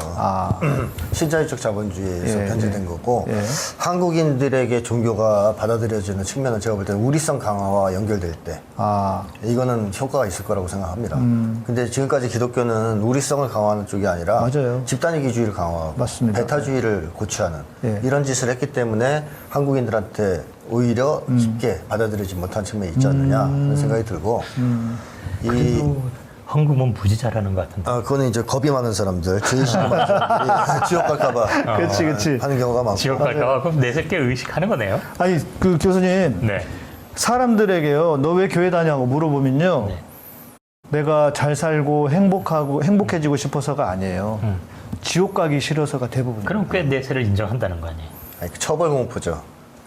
A: 신자유적 자본주의에서
F: 예,
A: 변질된
F: 예.
A: 거고
F: 예.
A: 한국인들에게 종교가 받아들여지는 측면은 제가 볼 때는 우리성 강화와 연결될 때 이거는 효과가 있을 거라고 생각합니다. 근데 지금까지 기독교는 우리성을 강화하는 쪽이 아니라
F: 맞아요.
A: 집단이기주의를 강화하고
F: 맞습니다.
A: 배타주의를 고취하는
F: 예.
A: 이런 짓을 했기 때문에 한국인들한테 오히려 쉽게 받아들이지 못한 측면이 있지 않느냐 그런 생각이 들고 이
G: 헌금은 무지 잘하는 것 같은데.
A: 그거는 이제 겁이 많은 사람들, 죄의식이 많은 사람들이 지옥 갈까봐
F: 그치.
A: 하는 경우가 많고.
G: 지옥 갈까봐 그럼 내색게 의식하는 거네요.
F: 아니, 그 교수님.
G: 네.
F: 사람들에게요, 너 왜 교회 다냐고 물어보면요.
G: 네.
F: 내가 잘 살고 행복해지고 싶어서가 아니에요. 지옥 가기 싫어서가 대부분.
G: 그럼 꽤 내세를 인정한다는 거 아니에요.
A: 아니, 처벌 공포죠.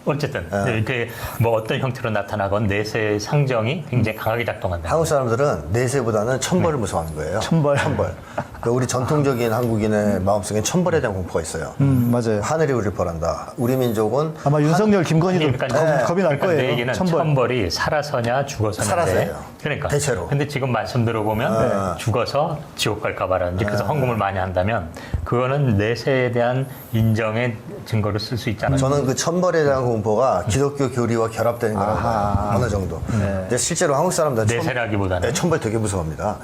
G: 어쨌든 이렇게 뭐 어떤 형태로 나타나건 내세의 상정이 굉장히 강하게 작동한다.
A: 한국 사람들은 내세보다는 천벌을 무서워하는 거예요.
F: 천벌.
A: 그러니까 우리 전통적인 한국인의 마음속엔 천벌에 대한 공포가 있어요.
F: 맞아요.
A: 하늘이 우리를 벌한다. 우리 민족은
F: 아마 윤석열, 김건희도
G: 그러니까
F: 겁이 날
G: 그러니까
F: 거예요.
G: 내 얘기는 천벌이 살아서냐 죽어서냐인데
A: 살아서예요.
G: 그러니까
A: 대체로.
G: 근데 지금 말씀 들어보면 죽어서 지옥 갈까봐라든지 그래서 헌금을 많이 한다면 그거는 내세에 대한 인정의 증거를 쓸 수 있잖아요.
A: 저는 그 천벌에 대한 공포가 기독교 교리와 결합되는 거라고 봐요. 어느 정도. 근데 실제로 한국 사람들은
G: 내세라기보다는
A: 천벌 되게 무서워합니다.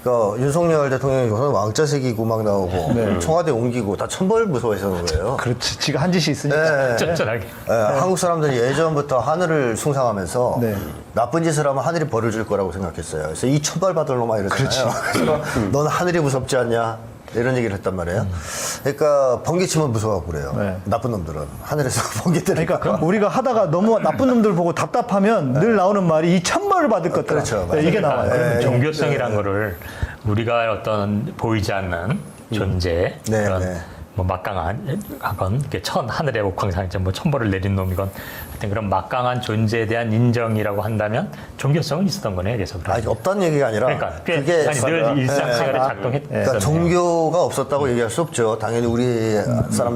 A: 그러니까 윤석열 대통령이 저는 왕자 새기고 막 나오고 청와대 옮기고 다 천벌 무서워해서 그런 거예요.
F: 그렇지. 지가 한 짓이 있으니까.
G: 쩌쩌하게.
A: 한국 사람들이 예전부터 하늘을 숭상하면서
F: 네.
A: 나쁜 짓을 하면 하늘이 벌을 줄 거라고 생각했어요. 그래서 이 천벌 받을 놈아 이러잖아요. 그래서 넌 하늘이 무섭지 않냐? 이런 얘기를 했단 말이에요. 그러니까 번개치면 무서워하고 그래요.
F: 네.
A: 나쁜 놈들은 하늘에서 번개 때리니까.
F: 그러니까 우리가 하다가 너무 나쁜 놈들 보고 답답하면 늘 나오는 말이 이 천벌을 받을 것들.
A: 그렇죠. 맞아요.
F: 이게 나와요.
G: 그러면 종교성이란 거를 우리가 어떤 보이지 않는 존재
A: 네,
G: 그런
A: 네.
G: 뭐 막강한 하건 이렇게 하늘의 옥황상제 뭐 천벌을 내린 놈이건 하여튼 그런 막강한 존재에 대한 인정이라고 한다면 종교성은 있었던 거네요. 그래서
A: 아니, 없다는 얘기가 아니라
G: 그러니까 꽤
A: 그게
G: 늘 일상생활에
A: 네.
G: 작동했던
A: 그러니까 종교가 없었다고 얘기할 수 없죠. 당연히 우리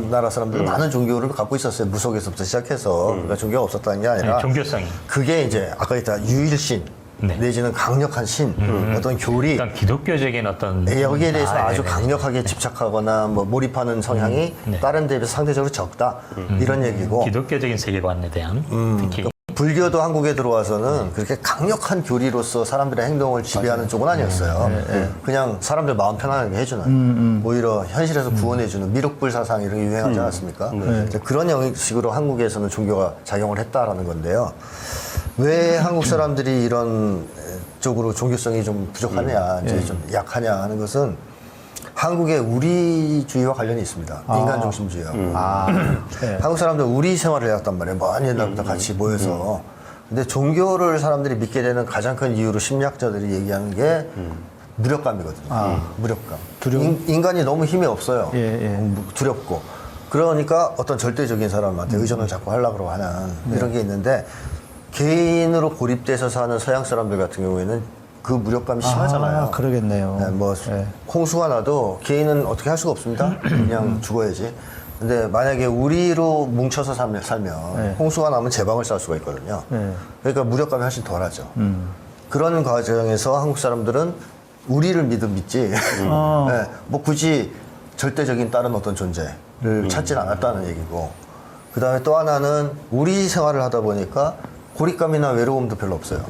A: 나라 사람들은 많은 종교를 갖고 있었어요. 무속에서부터 시작해서. 그러니까 종교가 없었다는 게 아니라
G: 종교성이
A: 그게 이제 아까 했다 유일신
G: 네.
A: 내지는 강력한 신 어떤 교리
G: 그러니까 기독교적인 어떤
A: 여기에 대해서 아주
G: 네네.
A: 강력하게 집착하거나 뭐 몰입하는 성향이
G: 네.
A: 다른 데 비해서 상대적으로 적다 이런 얘기고
G: 기독교적인 세계관에 대한 특히
A: 불교도 한국에 들어와서는 그렇게 강력한 교리로서 사람들의 행동을 지배하는 쪽은 아니었어요. 그냥 사람들 마음 편안하게 해주는 오히려 현실에서 구원해주는 미륵불 사상 이런 게 유행하지 않았습니까? 이제 그런 형식으로 한국에서는 종교가 작용을 했다라는 건데요. 왜 한국 사람들이 이런 쪽으로 종교성이 좀 부족하냐, 이제 좀 약하냐 하는 것은 한국의 우리주의와 관련이 있습니다. 인간 중심주의요.
F: 네.
A: 한국 사람들 우리 생활을 해왔단 말이에요. 먼 옛날부터 같이 모여서. 근데 종교를 사람들이 믿게 되는 가장 큰 이유로 심리학자들이 얘기하는 게 무력감이거든요. 무력감. 인간이 너무 힘이 없어요. 두렵고. 그러니까 어떤 절대적인 사람한테 의존을 자꾸 하려고 하는 이런 게 있는데 개인으로 고립돼서 사는 서양 사람들 같은 경우에는 그 무력감이 심하잖아요.
F: 그러겠네요.
A: 네, 뭐 홍수가 나도 개인은 어떻게 할 수가 없습니다. 그냥 죽어야지. 근데 만약에 우리로 뭉쳐서 살면 홍수가 나면 제방을 쌓을 수가 있거든요. 그러니까 무력감이 훨씬 덜하죠. 그런 과정에서 한국 사람들은 우리를 믿지 네, 뭐 굳이 절대적인 다른 어떤 존재를 찾진 않았다는 얘기고, 그 다음에 또 하나는 우리 생활을 하다 보니까 고립감이나 외로움도 별로 없어요.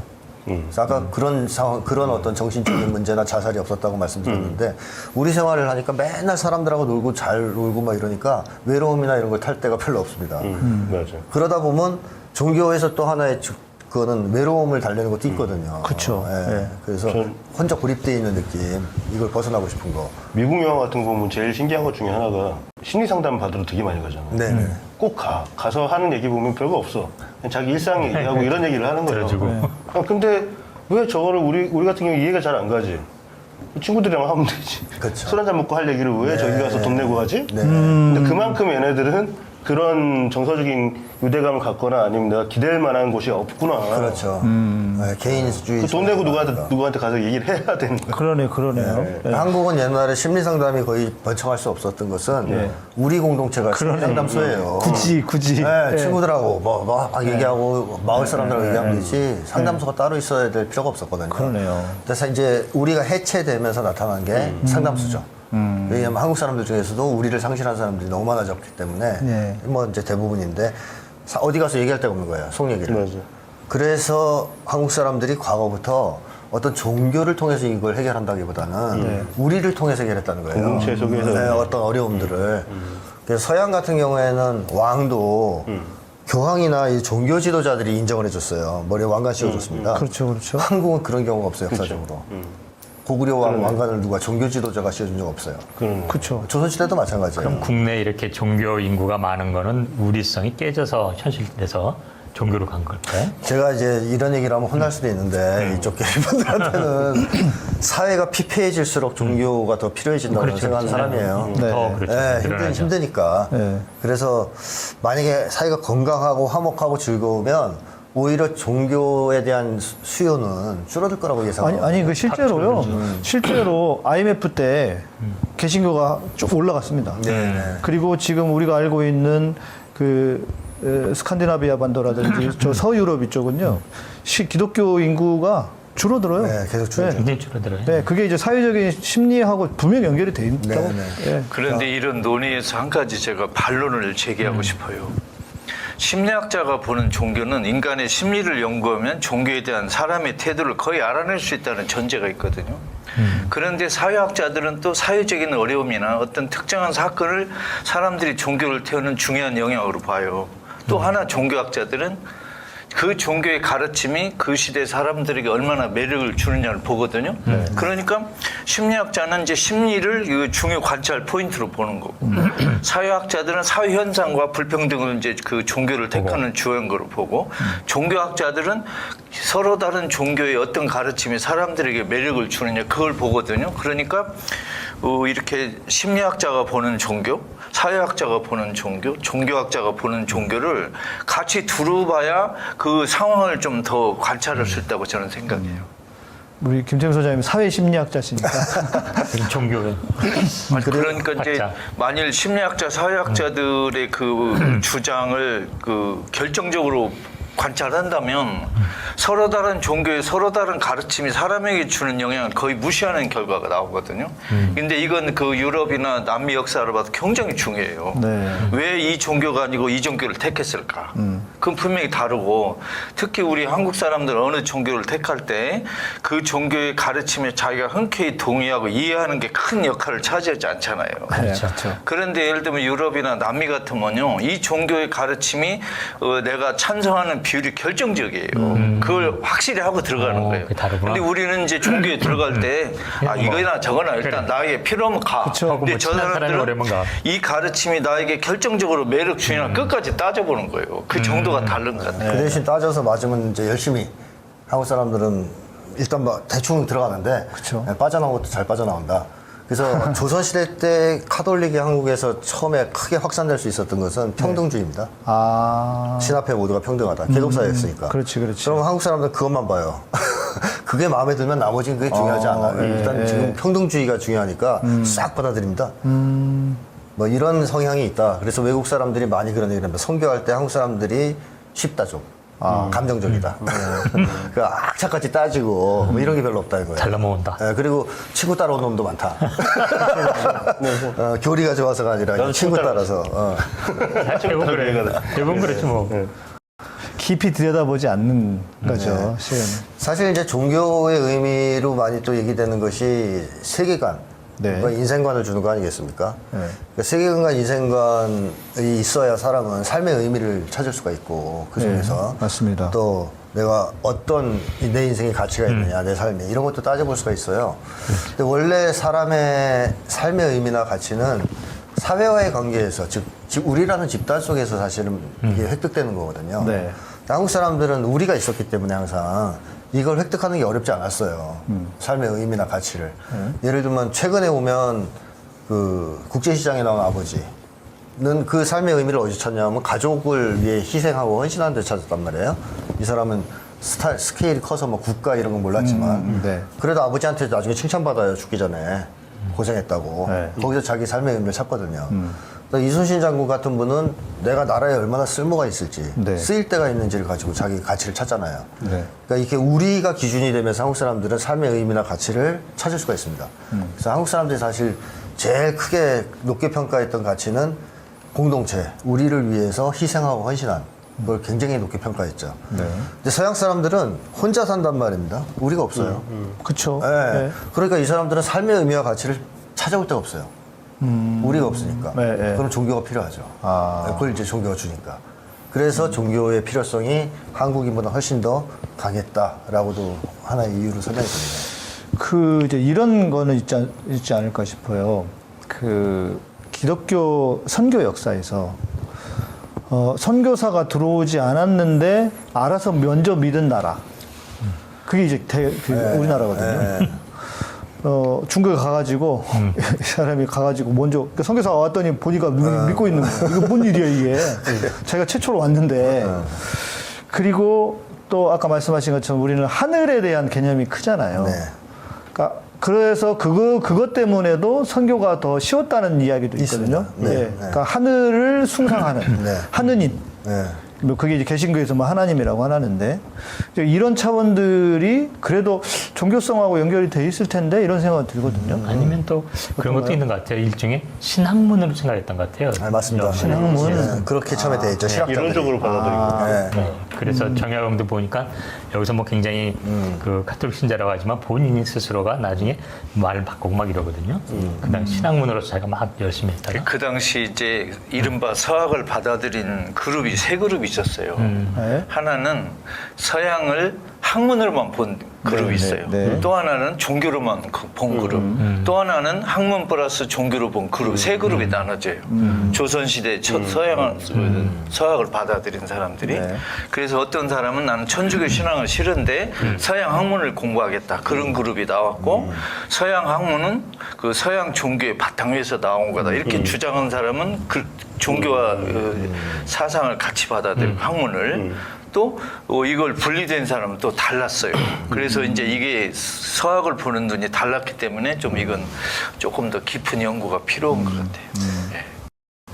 A: 그래서 아까 그런 상황, 그런 어떤 정신적인 문제나 자살이 없었다고 말씀드렸는데 우리 생활을 하니까 맨날 사람들하고 놀고 잘 놀고 막 이러니까 외로움이나 이런 걸 탈 데가 별로 없습니다.
H: 맞아요.
A: 그러다 보면 종교에서 또 하나의 그거는 외로움을 달래는 것도 있거든요.
F: 그쵸.
A: 예. 그래서 혼자 고립되어 있는 느낌, 이걸 벗어나고 싶은 거.
H: 미국 영화 같은 거 보면 제일 신기한 것 중에 하나가 심리 상담 받으러 되게 많이 가잖아요.
A: 네네.
H: 꼭 가서 하는 얘기 보면 별거 없어. 그냥 자기 일상 얘기하고 이런 얘기를 하는 거예요.
G: 들어주고.
H: 근데 왜 저거를 우리 같은 경우 이해가 잘 안 가지? 친구들이랑 하면 되지.
A: 그쵸.
H: 술 한잔 먹고 할 얘기를 왜 저기 가서 돈 내고 하지?
A: 네.
H: 근데 그만큼 얘네들은 그런 정서적인 유대감을 갖거나 아니면 내가 기댈 만한 곳이 없구나.
A: 그렇죠. 네, 개인주의.
H: 돈 내고 누구한테 가서 얘기를 해야 되는 거야.
F: 그러네요. 네.
A: 한국은 옛날에 심리 상담이 거의 번창할 수 없었던 것은 우리 공동체가 심리 상담소예요.
F: 굳이.
A: 네, 친구들하고 막 얘기하고 마을 사람들하고 얘기하면 되지 상담소가 따로 있어야 될 필요가 없었거든요.
F: 그러네요.
A: 그래서 이제 우리가 해체되면서 나타난 게 상담소죠. 왜냐하면 한국 사람들 중에서도 우리를 상실한 사람들이 너무 많아졌기 때문에
F: 예.
A: 뭐 이제 대부분인데 어디 가서 얘기할 데가 없는 거예요. 속 얘기를.
H: 맞아.
A: 그래서 한국 사람들이 과거부터 어떤 종교를 통해서 이걸 해결한다기보다는 우리를 통해서 해결했다는 거예요.
H: 공동체 속에서.
A: 네, 어떤 어려움들을. 그래서 서양 같은 경우에는 왕도 교황이나 이 종교 지도자들이 인정을 해줬어요. 머리에 왕관 씌워줬습니다.
F: 그렇죠, 그렇죠.
A: 한국은 그런 경우가 없어요, 역사적으로. 고구려 왕관을 누가 종교 지도자가 씌워준 적 없어요.
F: 그렇죠.
A: 조선시대도 마찬가지예요.
G: 그럼 국내 이렇게 종교 인구가 많은 거는 우리성이 깨져서 현실돼서 종교로 간 걸까요?
A: 제가 이제 이런 얘기를 하면 혼날 수도 있는데 이쪽 계열분들한테는 사회가 피폐해질수록 종교가 더 필요해진다고
G: 그렇죠,
A: 생각하는
G: 그렇죠.
A: 사람이에요.
G: 더 그렇죠.
A: 네,
G: 드러나죠.
A: 힘드니까.
F: 네.
A: 그래서 만약에 사회가 건강하고 화목하고 즐거우면 오히려 종교에 대한 수요는 줄어들 거라고 예상합니다.
F: 아니 그 실제로요. 실제로 IMF 때 개신교가 쭉 올라갔습니다.
A: 네.
F: 그리고 지금 우리가 알고 있는 그 스칸디나비아 반도라든지 저 서유럽 이쪽은요. 기독교 인구가 줄어들어요.
A: 네, 계속 줄어들어요.
G: 굉장히 줄어들어요.
F: 네, 그게 이제 사회적인 심리하고 분명 연결이 돼 있다고.
A: 네.
F: 예.
E: 그런데 이런 논의에서 한 가지 제가 반론을 제기하고 싶어요. 심리학자가 보는 종교는 인간의 심리를 연구하면 종교에 대한 사람의 태도를 거의 알아낼 수 있다는 전제가 있거든요. 그런데 사회학자들은 또 사회적인 어려움이나 어떤 특정한 사건을 사람들이 종교를 태우는 중요한 영역으로 봐요. 또 하나 종교학자들은 그 종교의 가르침이 그 시대 사람들에게 얼마나 매력을 주느냐를 보거든요. 그러니까 심리학자는 이제 심리를 이 중요 관찰 포인트로 보는 거고, 사회학자들은 사회 현상과 불평등을 이제 그 종교를 택하는 주요한 거로 보고, 종교학자들은 서로 다른 종교의 어떤 가르침이 사람들에게 매력을 주느냐 그걸 보거든요. 그러니까 이렇게 심리학자가 보는 종교, 사회학자가 보는 종교, 종교학자가 보는 종교를 같이 두루봐야 그 상황을 좀 더 관찰할 수 있다고 저는 생각해요.
F: 우리 김태형 소장님 사회 심리학자시니까.
G: 종교는
E: 그러니까 이제
G: 학자.
E: 만일 심리학자, 사회학자들의 그 주장을 그 결정적으로 관찰한다면 서로 다른 종교의 서로 다른 가르침이 사람에게 주는 영향을 거의 무시하는 결과가 나오거든요. 근데 이건 그 유럽이나 남미 역사를 봐도 굉장히 중요해요.
F: 네.
E: 왜 이 종교가 아니고 이 종교를 택했을까? 그건 분명히 다르고, 특히 우리 한국 사람들 어느 종교를 택할 때 그 종교의 가르침에 자기가 흔쾌히 동의하고 이해하는 게 큰 역할을 차지하지 않잖아요.
F: 그렇죠.
E: 그런데 예를 들면 유럽이나 남미 같으면요, 이 종교의 가르침이 내가 찬성하는 비율이 결정적이에요. 그걸 확실히 하고 들어가는 거예요.
G: 그게 다르구나.
E: 근데 우리는 이제 종교에 들어갈 때 이거나 저거나 일단
G: 그래.
E: 나에게 필요하면 가.
F: 그쵸.
E: 근데
G: 뭐
E: 저
G: 친한 사람이 오려면 가.
E: 사람들은 이 가르침이 나에게 결정적으로 매력 주냐 끝까지 따져보는 거예요. 그 정도가 다른 것 같아요.
A: 그 대신 따져서 맞으면 이제 열심히 한국 사람들은 일단 뭐 대충 들어가는데
F: 그쵸.
A: 빠져나온 것도 잘 빠져나온다. 그래서 조선시대 때 카톨릭이 한국에서 처음에 크게 확산될 수 있었던 것은 평등주의입니다.
F: 아.
A: 신앞에 모두가 평등하다. 계급사회였으니까.
F: 그렇지.
A: 그럼 한국 사람들 그것만 봐요. 그게 마음에 들면 나머지는 그게 중요하지 않아요. 일단 지금 평등주의가 중요하니까 싹 받아들입니다. 뭐 이런 성향이 있다. 그래서 외국 사람들이 많이 그런 얘기를 합니다. 선교할 때 한국 사람들이 쉽다 좀. 감정적이다. 그러니까 악착같이 따지고 뭐 이런 게 별로 없다 이거예요.
G: 잘 넘어온다.
A: 그리고 친구 따라온 놈도 많다. 교리가 좋아서가 아니라
H: 나도
A: 친구
H: 친구
A: 따라서.
G: 대부분 그래. 대부분 그렇지 뭐.
F: 깊이 들여다보지 않는 거죠. 실은.
A: 사실 이제 종교의 의미로 많이 또 얘기되는 것이 세계관,
F: 네.
A: 뭐 인생관을 주는 거 아니겠습니까?
F: 네.
A: 그러니까 세계관과 인생관이 있어야 사람은 삶의 의미를 찾을 수가 있고 그 중에서
F: 네, 맞습니다.
A: 또 내가 어떤 내 인생의 가치가 있느냐, 내 삶에 이런 것도 따져볼 수가 있어요. 근데 원래 사람의 삶의 의미나 가치는 사회와의 관계에서 즉 우리라는 집단 속에서 사실은 이게 획득되는 거거든요.
F: 네.
A: 한국 사람들은 우리가 있었기 때문에 항상 이걸 획득하는 게 어렵지 않았어요. 삶의 의미나 가치를. 예를 들면 최근에 오면 그 국제시장에 나온 아버지는 그 삶의 의미를 어디서 찾냐면 가족을 위해 희생하고 헌신하는 데 찾았단 말이에요. 이 사람은 스케일이 커서 뭐 국가 이런 건 몰랐지만
F: 네.
A: 그래도 아버지한테 나중에 칭찬받아요. 죽기 전에. 고생했다고.
F: 네.
A: 거기서 자기 삶의 의미를 찾거든요. 이순신 장군 같은 분은 내가 나라에 얼마나 쓸모가 있을지,
F: 네.
A: 쓰일 때가 있는지를 가지고 자기 가치를 찾잖아요.
F: 네.
A: 그러니까 이렇게 우리가 기준이 되면서 한국 사람들은 삶의 의미나 가치를 찾을 수가 있습니다. 그래서 한국 사람들이 사실 제일 크게 높게 평가했던 가치는 공동체, 우리를 위해서 희생하고 헌신한 걸 굉장히 높게 평가했죠. 근데 서양 사람들은 혼자 산단 말입니다. 우리가 없어요.
F: 그렇죠.
A: 예. 그러니까 이 사람들은 삶의 의미와 가치를 찾아올 데가 없어요. 우리가 없으니까.
F: 네, 네.
A: 그럼 종교가 필요하죠.
F: 아.
A: 그걸 이제 종교가 주니까. 그래서 종교의 필요성이 한국인보다 훨씬 더 강했다라고도 하나의 이유로 설명이 됩니다.
F: 이제 이런 거는 있지 않을까 싶어요. 기독교 선교 역사에서 선교사가 들어오지 않았는데 알아서 먼저 믿은 나라. 그게 이제 우리나라거든요. 중국에 가가지고 이 사람이 가가지고 먼저 선교사가 왔더니 보니까 믿고 있는 거예요. 이거 뭔 일이야 이게. 자기가 최초로 왔는데. 그리고 또 아까 말씀하신 것처럼 우리는 하늘에 대한 개념이 크잖아요.
A: 네.
F: 그래서 그것 때문에도 선교가 더 쉬웠다는 이야기도 있거든요.
A: 있습니다. 네, 네.
F: 그러니까 하늘을 숭상하는
A: 네.
F: 하느님.
A: 네.
F: 뭐 그게 이제 개신교에서 뭐 하나님이라고 하는데 이런 차원들이 그래도 종교성하고 연결이 돼 있을 텐데 이런 생각이 들거든요.
G: 아니면 또 그런 것도 있는 것 같아요. 일종의 신학문으로 생각했던 것 같아요.
A: 맞습니다.
F: 신학문.
A: 네, 그렇게 처음에 돼 있죠. 신학자들이.
H: 이론적으로 받아들이고.
A: 네.
G: 네. 그래서 정약용도 보니까 여기서 뭐 굉장히 그 가톨릭 신자라고 하지만 본인이 스스로가 나중에 말을 바꾸고 막 이러거든요. 그다음 신학문으로서 자기가 막 열심히 했다가
E: 그 당시 이제 이른바 서학을 받아들인 그룹이 세 그룹이 있었어요.
F: 네.
E: 하나는 서양을 학문으로만 본 그룹이 있어요.
F: 네.
E: 또 하나는 종교로만 본 그룹. 또 하나는 학문 플러스 종교로 본 그룹. 세 그룹이 나눠져요. 조선시대 첫 서학을 받아들인 사람들이.
F: 네.
E: 그래서 어떤 사람은 나는 천주교 신앙을 싫은데 서양 학문을 공부하겠다. 그런 그룹이 나왔고 서양 학문은 그 서양 종교의 바탕위에서 나온 거다. 이렇게 주장한 사람은 그 종교와 사상을 같이 받아들이고 학문을 또 이걸 분리된 사람은 또 달랐어요. 그래서 이제 이게 서학을 보는 눈이 달랐기 때문에 좀 이건 조금 더 깊은 연구가 필요한 것 같아요. 네.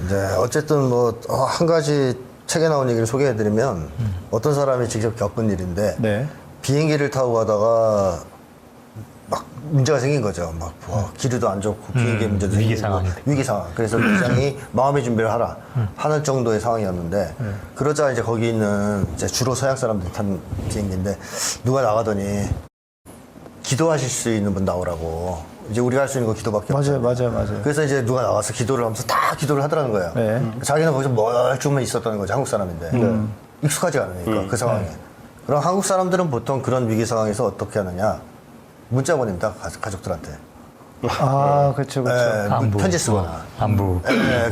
A: 네, 어쨌든 뭐 한 가지 책에 나온 얘기를 소개해드리면 어떤 사람이 직접 겪은 일인데
F: 네.
A: 비행기를 타고 가다가 막 문제가 생긴 거죠. 막 기류도 안 좋고 비행기 문제도
G: 위기
A: 생기고
G: 상황이
A: 위기 상황. 그래서 기장이 마음의 준비를 하라 하는 정도의 상황이었는데 그러자 이제 거기 있는 이제 주로 서양 사람들이 탄 비행기인데 누가 나가더니 기도하실 수 있는 분 나오라고. 이제 우리가 할 수 있는 거 기도밖에 없어요.
F: 맞아요.
A: 그래서 이제 누가 나와서 기도를 하면서 다 기도를 하더라는 거예요.
F: 네.
A: 자기는 거기서 멀쩡히 있었다는 거죠. 한국 사람인데. 익숙하지 않으니까 그 상황에. 그럼 한국 사람들은 보통 그런 위기 상황에서 어떻게 하느냐. 문자 보냅니다. 가족들한테.
F: 그렇죠.
G: 안부,
A: 편지 쓰거나.
G: 안부.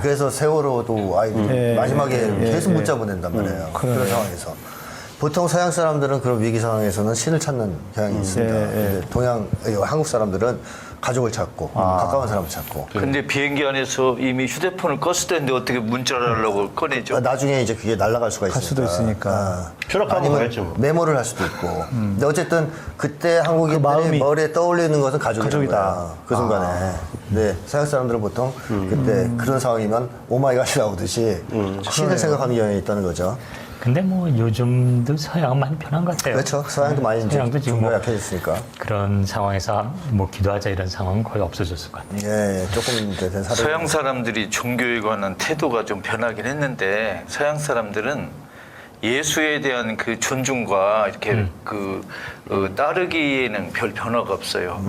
A: 그래서 세월호도 아이들이 마지막에 계속 문자 보낸단 말이에요. 그런 상황에서. 보통 서양 사람들은 그런 위기 상황에서는 신을 찾는 경향이 있습니다. 근데 한국 사람들은 가족을 찾고 가까운 사람을 찾고.
E: 근데 비행기 안에서 이미 휴대폰을 껐을 텐데 어떻게 문자를 하려고 꺼내죠?
A: 나중에 이제 그게 날아갈 수가 있으니까.
F: 갈 수도 있으니까.
H: 추락하고
A: 아니면
H: 가야죠. 뭐.
A: 메모를 할 수도 있고. 근데 어쨌든 그때 한국인들의
F: 마음이
A: 머리에 떠올리는 것은 가족이다.
F: 가족이다.
A: 그 순간에. 네, 서양 사람들은 보통 그때 그런 상황이면 오마이갓이 나오듯이 신을 생각하는 경향이 있다는 거죠.
G: 근데 뭐 요즘도 서양은 많이 변한 것 같아요.
A: 그렇죠. 서양도 많이 이제
G: 서양도 지금
A: 종교가
G: 뭐
A: 약해졌으니까.
G: 그런 상황에서 뭐 기도하자 이런 상황은 거의 없어졌을 것 같아요.
A: 예, 조금 이제 된 사례.
E: 서양 사람들이 종교에 관한 태도가 좀 변하긴 했는데 서양 사람들은 예수에 대한 그 존중과 이렇게 따르기에는 별 변화가 없어요.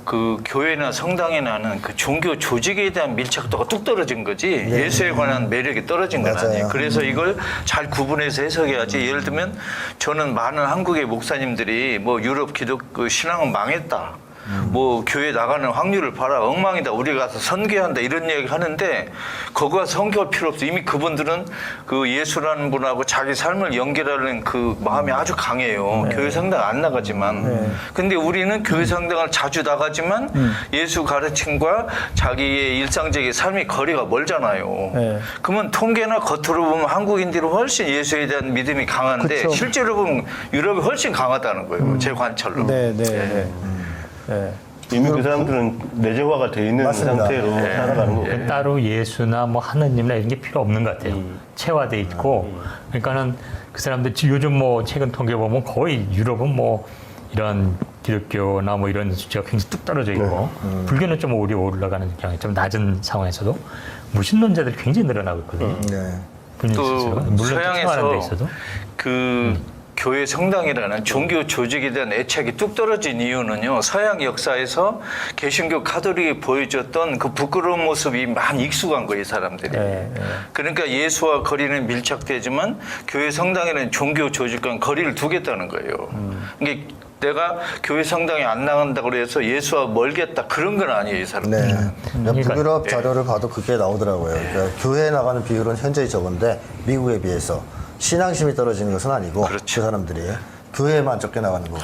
E: 그 교회나 성당에 나는 그 종교 조직에 대한 밀착도가 뚝 떨어진 거지 예수에 관한 매력이 떨어진 건
A: 맞아요.
E: 아니에요. 그래서 이걸 잘 구분해서 해석해야지. 예를 들면 저는 많은 한국의 목사님들이 뭐 유럽 기독교 신앙은 망했다. 뭐 교회 나가는 확률을 봐라 엉망이다 우리가 가서 선교한다 이런 얘기 하는데 거기 가서 선교할 필요 없어. 이미 그분들은 그 예수라는 분하고 자기 삶을 연결하는 그 마음이 아주 강해요. 교회 성당 안 나가지만 근데 우리는 교회 성당을 자주 나가지만 예수 가르침과 자기의 일상적인 삶의 거리가 멀잖아요. 그러면 통계나 겉으로 보면 한국인들이 훨씬 예수에 대한 믿음이 강한데
F: 그쵸.
E: 실제로 보면 유럽이 훨씬 강하다는 거예요. 제 관찰로.
H: 이미 그 사람들은 내재화가 돼 있는
A: 맞습니다.
H: 상태로 살아가는 거고.
G: 따로 예수나 뭐 하느님이나 이런 게 필요 없는 것 같아요. 체화돼 있고, 그러니까는 그 사람들 요즘 뭐 최근 통계 보면 거의 유럽은 뭐 이런 기독교나 뭐 이런 수치가 굉장히 뚝 떨어져 있고 불교는 좀 오히려 올라가는 경향이 좀 낮은 상황에서도 무신론자들이 굉장히 늘어나고 있거든요.
A: 네.
G: 본인
E: 또
G: 스스로 물론 생활하는 데
E: 서양에서
G: 있어도
E: 그 교회 성당이라는 종교 조직에 대한 애착이 뚝 떨어진 이유는요. 서양 역사에서 개신교 가톨릭이 보여줬던 그 부끄러운 모습이 많이 익숙한 거예요, 이 사람들이. 그러니까 예수와 거리는 밀착되지만 교회 성당이라는 종교 조직과는 거리를 두겠다는 거예요. 이게 내가 교회 성당에 안 나간다고 해서 예수와 멀겠다 그런 건 아니에요, 이 사람들.
A: 네. 북유럽 자료를 봐도 그게 나오더라고요. 그러니까 교회에 나가는 비율은 현저히 적은데 미국에 비해서 신앙심이 떨어지는 것은 아니고
E: 그렇죠.
A: 그 사람들이 교회에만 적게 나가는 거고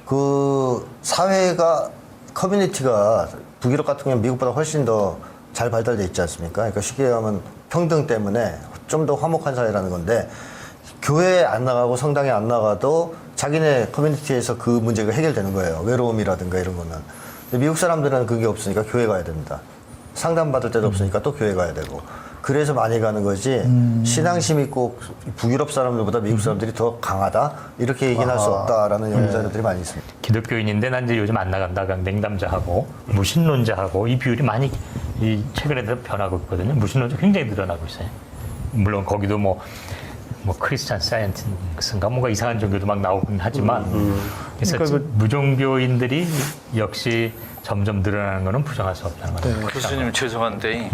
A: 그 사회가 커뮤니티가 북유럽 같은 경우는 미국보다 훨씬 더 잘 발달돼 있지 않습니까? 그러니까 쉽게 얘기하면 평등 때문에 좀 더 화목한 사회라는 건데 교회에 안 나가고 성당에 안 나가도 자기네 커뮤니티에서 그 문제가 해결되는 거예요. 외로움이라든가 이런 거는. 근데 미국 사람들은 그게 없으니까 교회 가야 됩니다. 상담 받을 데도 없으니까 또 교회 가야 되고. 그래서 많이 가는 거지 신앙심이 꼭 북유럽 사람들보다 미국 사람들이 더 강하다 이렇게 얘기는 할 수 없다라는 연구 자료들이 많이 있습니다.
G: 기독교인인데 난 이제 요즘 안 나간다. 냉담자하고 무신론자하고 이 비율이 많이 이 최근에 변하고 있거든요. 무신론자 굉장히 늘어나고 있어요. 물론 거기도 뭐 크리스찬 사이언티스인가 뭔가 이상한 종교도 막 나오긴 하지만 그래서
F: 그러니까
G: 무종교인들이 역시 점점 늘어나는 것은 부정할 수 없다는 거죠.
E: 교수님 죄송한데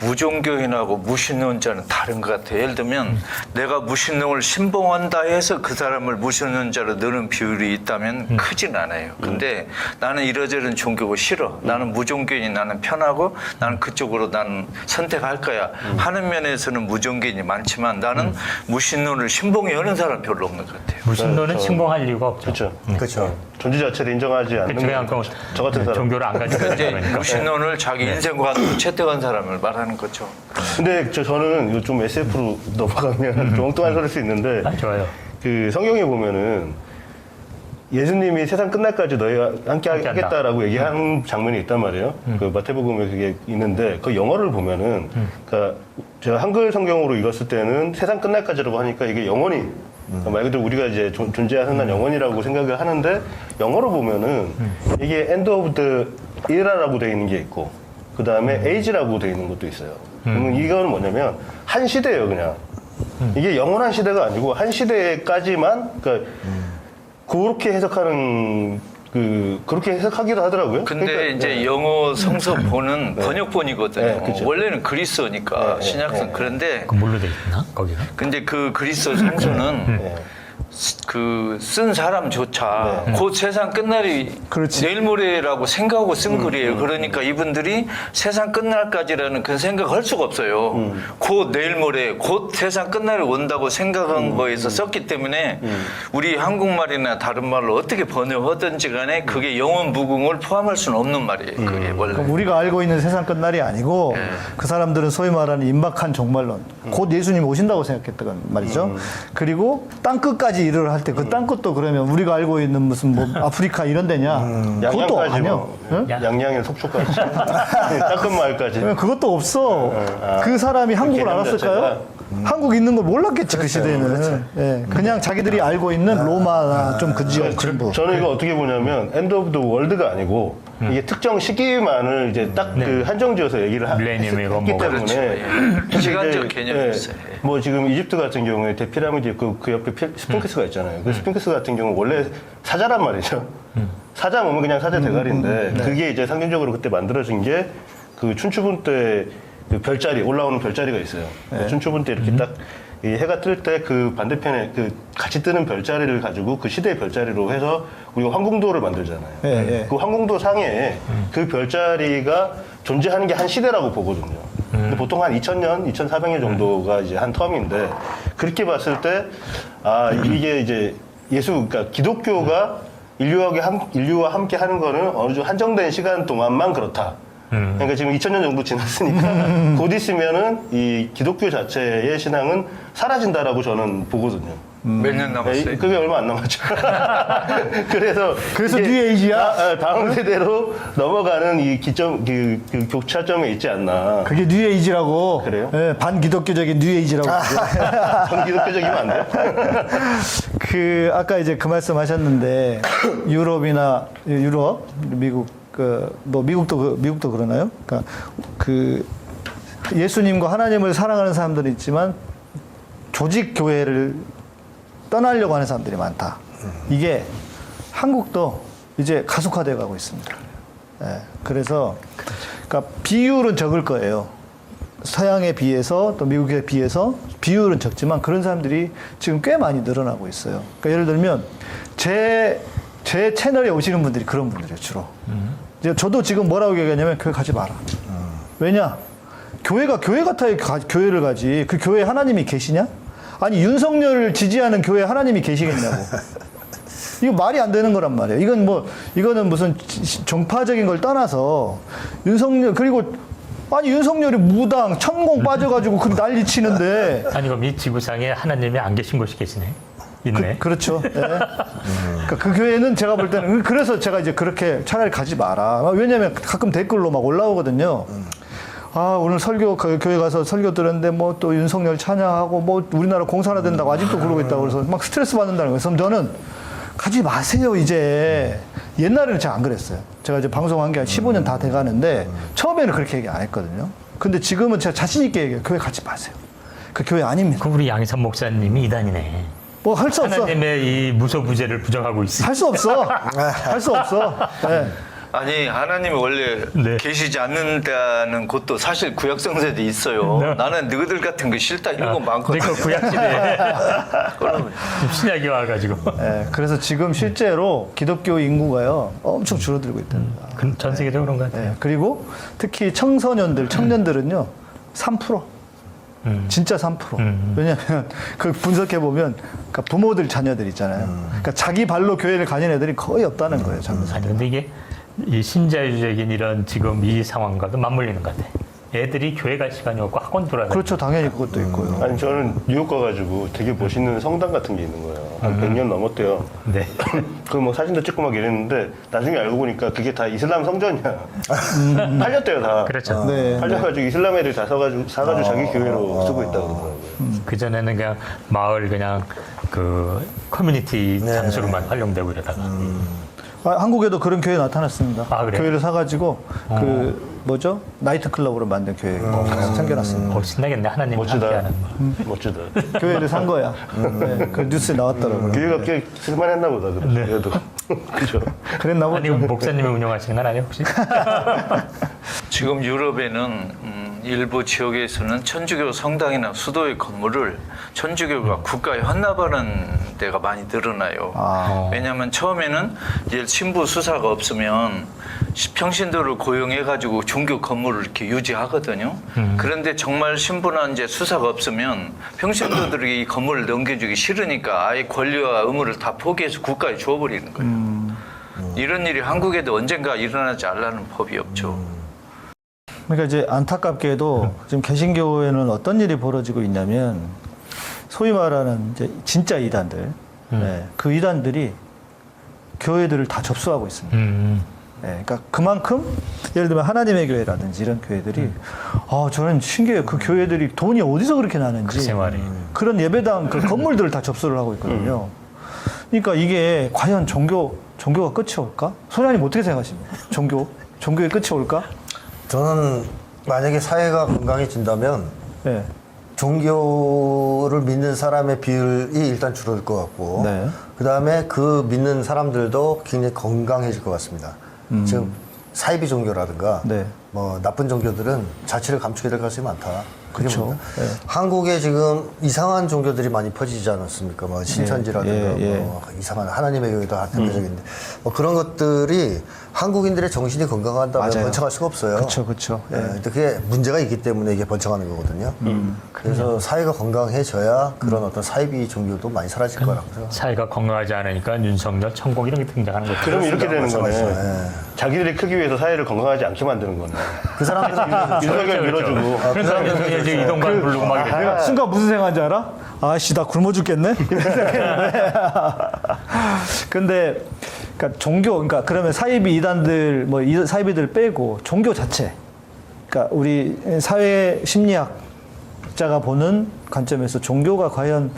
E: 무종교인하고 무신론자는 다른 것 같아요. 예를 들면 내가 무신론을 신봉한다 해서 그 사람을 무신론자로 넣는 비율이 있다면 크진 않아요. 근데 나는 이러저런 종교가 싫어. 나는 무종교인 나는 편하고 나는 그쪽으로 나는 선택할 거야 하는 면에서는 무종교인이 많지만 나는 무신론을 신봉해 하는 사람 별로 없는 것 같아요.
G: 무신론은 신봉할 이유가 없죠.
H: 그렇죠.
A: 그렇죠.
H: 존재 자체를 인정하지 않는 저 같은 사람.
G: 종교를 안 가지고
E: 이제
G: 그러니까.
E: 무신론을 자기 인생관으로 채택한 사람을 말하는 거죠.
H: 근데 저는 이거 좀 SF로 넘어가면 좀 엉뚱한 소리일 수 있는데
G: 좋아요.
H: 그 성경에 보면은 예수님이 세상 끝날까지 너희와 함께 하겠다라고 얘기하는 장면이 있단 말이에요. 그 마태복음에 그게 있는데 그 영어를 보면은 그러니까 제가 한글 성경으로 읽었을 때는 세상 끝날까지라고 하니까 이게 영원히 말 그대로 우리가 이제 존재하는 한 영원이라고 생각을 하는데 영어로 보면은 이게 end of the era라고 되어 있는 게 있고 그 다음에 age라고 되어 있는 것도 있어요. 그러면 이거는 뭐냐면 한 시대예요, 그냥. 이게 영원한 시대가 아니고 한 시대까지만 그러니까 그렇게 해석하는 그렇게 해석하기도 하더라고요.
E: 근데
H: 그러니까,
E: 이제 영어 성서본은 번역본이거든요.
H: 네, 그쵸.
E: 원래는 그리스어니까 신약성. 그런데
G: 그 뭘로 돼 있나 거기가?
E: 근데 그 그리스어 성서는 그 쓴 사람조차 곧 세상 끝날이 내일 모레라고 생각하고 쓴 글이에요. 그러니까 이분들이 세상 끝날까지라는 그 생각을 할 수가 없어요. 곧 내일 모레, 곧 세상 끝날이 온다고 생각한 거에서 썼기 때문에 우리 한국말이나 다른 말로 어떻게 번역하든지 간에 그게 영원 무궁을 포함할 수는 없는 말이에요. 그게 원래.
F: 그러니까 우리가 알고 있는 세상 끝날이 아니고 그 사람들은 소위 말하는 임박한 종말론 곧 예수님이 오신다고 생각했던 말이죠. 그리고 땅 끝까지 일을 할 때 그 땅 끝도 그러면 우리가 알고 있는 무슨 뭐 아프리카 이런 데냐 그것도
H: 양양까지
F: 아니요.
H: 뭐,
F: 응?
H: 양양의 속초까지 따끔 마을까지
F: 그러면 그것도 없어. 그 사람이 한국을
H: 개념
F: 알았을까요? 한국 있는 걸 몰랐겠지 그 시대에는. 예, 그냥 자기들이 알고 있는 로마나 좀 그 지역 전부.
H: 저는 이거 어떻게 보냐면 end of the world가 아니고 이게 특정 시기만을 이제 딱 그 한정지어서 얘기를
G: 밀레니엄이고
H: 했기
G: 뭐
H: 때문에
E: 그렇죠. 시간적
H: 이제,
E: 개념이 있어요.
H: 뭐 지금 이집트 같은 경우에 대피라미드 있고 그 옆에 스핑크스가 있잖아요. 그 스핑크스 같은 경우 원래 사자란 말이죠. 사자 몸은 그냥 사자 대가리인데 그게 이제 상징적으로 그때 만들어진 게 그 춘추분 때 그 별자리 올라오는 별자리가 있어요. 춘추분 때 이렇게 딱 이 해가 뜰 때 그 반대편에 그 같이 뜨는 별자리를 가지고 그 시대의 별자리로 해서 우리가 황궁도를 만들잖아요. 그 황궁도 상에 그 별자리가 존재하는 게 한 시대라고 보거든요. 근데 보통 한 2000년, 2400년 정도가 이제 한 텀인데 그렇게 봤을 때 아 이게 이제 그러니까 기독교가 인류와 함께 하는 거는 어느 정도 한정된 시간 동안만 그렇다. 그러니까 지금 2000년 정도 지났으니까 곧 있으면은 이 기독교 자체의 신앙은 사라진다라고 저는 보거든요.
E: 몇 년 남았어요?
H: 그게 얼마 안 남았죠. 그래서
F: 그래서
H: 이게
F: 뉴에이지야?
H: 다음 세대로 넘어가는 이 기점, 그 교차점에 있지 않나.
F: 그게 뉴에이지라고.
H: 그래요?
F: 예, 반기독교적인 뉴에이지라고.
H: 전기독교적이면 안 돼요?
F: 그 아까 이제 그 말씀하셨는데 유럽이나 유럽, 미국 뭐 미국도 그러나요? 그러니까 그 예수님과 하나님을 사랑하는 사람들은 있지만 조직 교회를 떠나려고 하는 사람들이 많다. 이게 한국도 이제 가속화되어 가고 있습니다. 예, 그래서 그러니까 비율은 적을 거예요. 서양에 비해서 또 미국에 비해서 비율은 적지만 그런 사람들이 지금 꽤 많이 늘어나고 있어요. 그러니까 예를 들면 제 채널에 오시는 분들이 그런 분들이에요, 주로. 이제 저도 지금 뭐라고 얘기하냐면 교회 가지 마라. 왜냐? 교회가 교회 같아야 교회를 가지. 그 교회에 하나님이 계시냐? 아니 윤석열을 지지하는 교회에 하나님이 계시겠냐고. 이거 말이 안 되는 거란 말이에요. 이거는 무슨 정파적인 걸 떠나서 윤석열 그리고 아니 윤석열이 무당 천공 빠져가지고 그 난리 치는데
G: 아니 그럼 이 지구상에 하나님이 안 계신 곳이 계시네. 있네.
F: 그렇죠. 예. 그러니까 그 교회는 제가 볼 때는 그래서 제가 이제 그렇게 차라리 가지 마라. 왜냐하면 가끔 댓글로 막 올라오거든요. 아 오늘 설교 그 교회 가서 설교 들었는데 뭐 또 윤석열 찬양하고 뭐 우리나라 공산화 된다고 아직도 그러고 있다고 그래서 막 스트레스 받는다는 거예요. 그래서 저는 가지 마세요 이제. 옛날에는 제가 안 그랬어요. 제가 이제 방송한 게 한 15년 다 돼가는데 처음에는 그렇게 얘기 안 했거든요. 근데 지금은 제가 자신 있게 얘기해요. 교회 가지 마세요. 그 교회 아닙니다.
G: 그 우리 양희삼 목사님이 이단이네.
F: 뭐 할 수 없어.
G: 하나님의 이 무소부재를 부정하고 있어.
F: 할 수 없어. 할 수 없어. 네.
E: 아니 하나님이 원래
G: 네.
E: 계시지 않는다는 곳도 사실 구약 성서에도 있어요.
G: 네.
E: 나는 너희들 같은 거 싫다 이런 거 많거든.
G: 그러니까 구약시대에
E: 그럼
G: 신약이 와가지고
F: 네, 그래서 지금 실제로 기독교 인구가요 엄청 줄어들고 있답니다.
G: 전 세계적으로 그런 것 같아요.
F: 네, 그리고 특히 청년들은요 3%. 진짜 3%. 왜냐하면 그 분석해 보면 그러니까 부모들 자녀들 있잖아요. 그러니까 자기 발로 교회를 가는 애들이 거의 없다는 거예요.
G: 아니 근데 이게 이 신자유적인 이런 지금 이 상황과도 맞물리는 것 같아. 애들이 교회 갈 시간이 없고 학원 돌아다니고.
F: 그렇죠, 당연히 그것도 있고요.
H: 아니, 저는 뉴욕 가가지고 되게 멋있는 성당 같은 게 있는 거예요. 한 100년 넘었대요.
G: 네.
H: 그 뭐 사진도 찍고 막 이랬는데 나중에 알고 보니까 그게 다 이슬람 성전이야. 팔렸대요, 다.
G: 그렇죠.
F: 네.
H: 팔려가지고 이슬람 애들 다 사가지고 자기 교회로 쓰고 있다고 그러더라고요.
G: 그 전에는 그냥 마을 그냥 그 커뮤니티 장소로만 활용되고 이러다가.
F: 한국에도 그런 교회 나타났습니다.
G: 아, 그래요?
F: 교회를 사가지고 그 뭐죠 나이트 클럽으로 만든 교회 생겨났습니다.
G: 신나겠네. 하나님
H: 멋지다.
G: 함께하는.
H: 멋지다.
F: 교회를 산 거야. 네, 그 뉴스에 나왔더라고요.
H: 교회가 꽤 쓸만했나 보다. 그래도. 그죠.
F: 그랬나 보죠.
G: 아니 목사님이 운영하시는 건 아니에요 혹시?
E: 지금 유럽에는 일부 지역에서는 천주교 성당이나 수도의 건물을 천주교가 국가에 헌납하는 데가 많이 늘어나요. 왜냐하면 처음에는 이제 신부 수사가 없으면 평신도를 고용해가지고 종교 건물을 이렇게 유지하거든요. 그런데 정말 신부나 이제 수사가 없으면 평신도들이 이 건물을 넘겨주기 싫으니까 아예 권리와 의무를 다 포기해서 국가에 주어버리는 거예요. 이런 일이 한국에도 언젠가 일어나지 않으려는 법이 없죠.
F: 그러니까 이제 안타깝게도 지금 개신교에는 어떤 일이 벌어지고 있냐면 소위 말하는 이제 진짜 이단들, 네, 그 이단들이 교회들을 다 접수하고 있습니다. 네, 그러니까 그만큼 예를 들면 하나님의 교회라든지 이런 교회들이 저는 신기해요. 그 교회들이 돈이 어디서 그렇게 나는지
G: 글쎄 말이에요.
F: 그런 예배당 그 건물들을 다 접수를 하고 있거든요. 그러니까 이게 과연 종교가 끝이 올까? 소장님 어떻게 생각하십니까? 종교의 끝이 올까?
A: 저는 만약에 사회가 건강해진다면
F: 네.
A: 종교를 믿는 사람의 비율이 일단 줄어들 것 같고
F: 네.
A: 그다음에 그 믿는 사람들도 굉장히 건강해질 것 같습니다. 지금 사이비 종교라든가
F: 네.
A: 뭐 나쁜 종교들은 자취를 감추게 될 가능성이 많다. 그게
F: 그쵸.
A: 뭡니까?
F: 네.
A: 한국에 지금 이상한 종교들이 많이 퍼지지 않았습니까? 뭐 신천지라든가 뭐 이상한 하나님의 교회도 대표적인데 뭐 그런 것들이 한국인들의 정신이 건강한다면
F: 맞아요.
A: 번창할 수가 없어요.
F: 그렇죠.
A: 예, 근데 그게 문제가 있기 때문에 이게 번창하는 거거든요. 그래서 사회가 건강해져야 그런 어떤 사이비 종교도 많이 사라질 거라고 생각합니다.
G: 사회가 건강하지 않으니까 윤석열, 천공 이런 게 등장하는 거죠.
H: 그럼 이렇게 되는 거네.
A: 예.
H: 자기들이 크기 위해서 사회를 건강하지 않게 만드는 거네.
A: 그 사람들은
H: 윤석열 밀어주고.
G: 그러니까 이제 이동관 부르고 막 이래요.
F: 내가 순간 무슨 생각인지 알아? 아씨 나 굶어 죽겠네. 이런 생각했는데. 근데 그러니까 종교 그러니까 그러면 사이비 이단들 뭐 사이비들 빼고 종교 자체. 그러니까 우리 사회 심리학자가 보는 관점에서 종교가 과연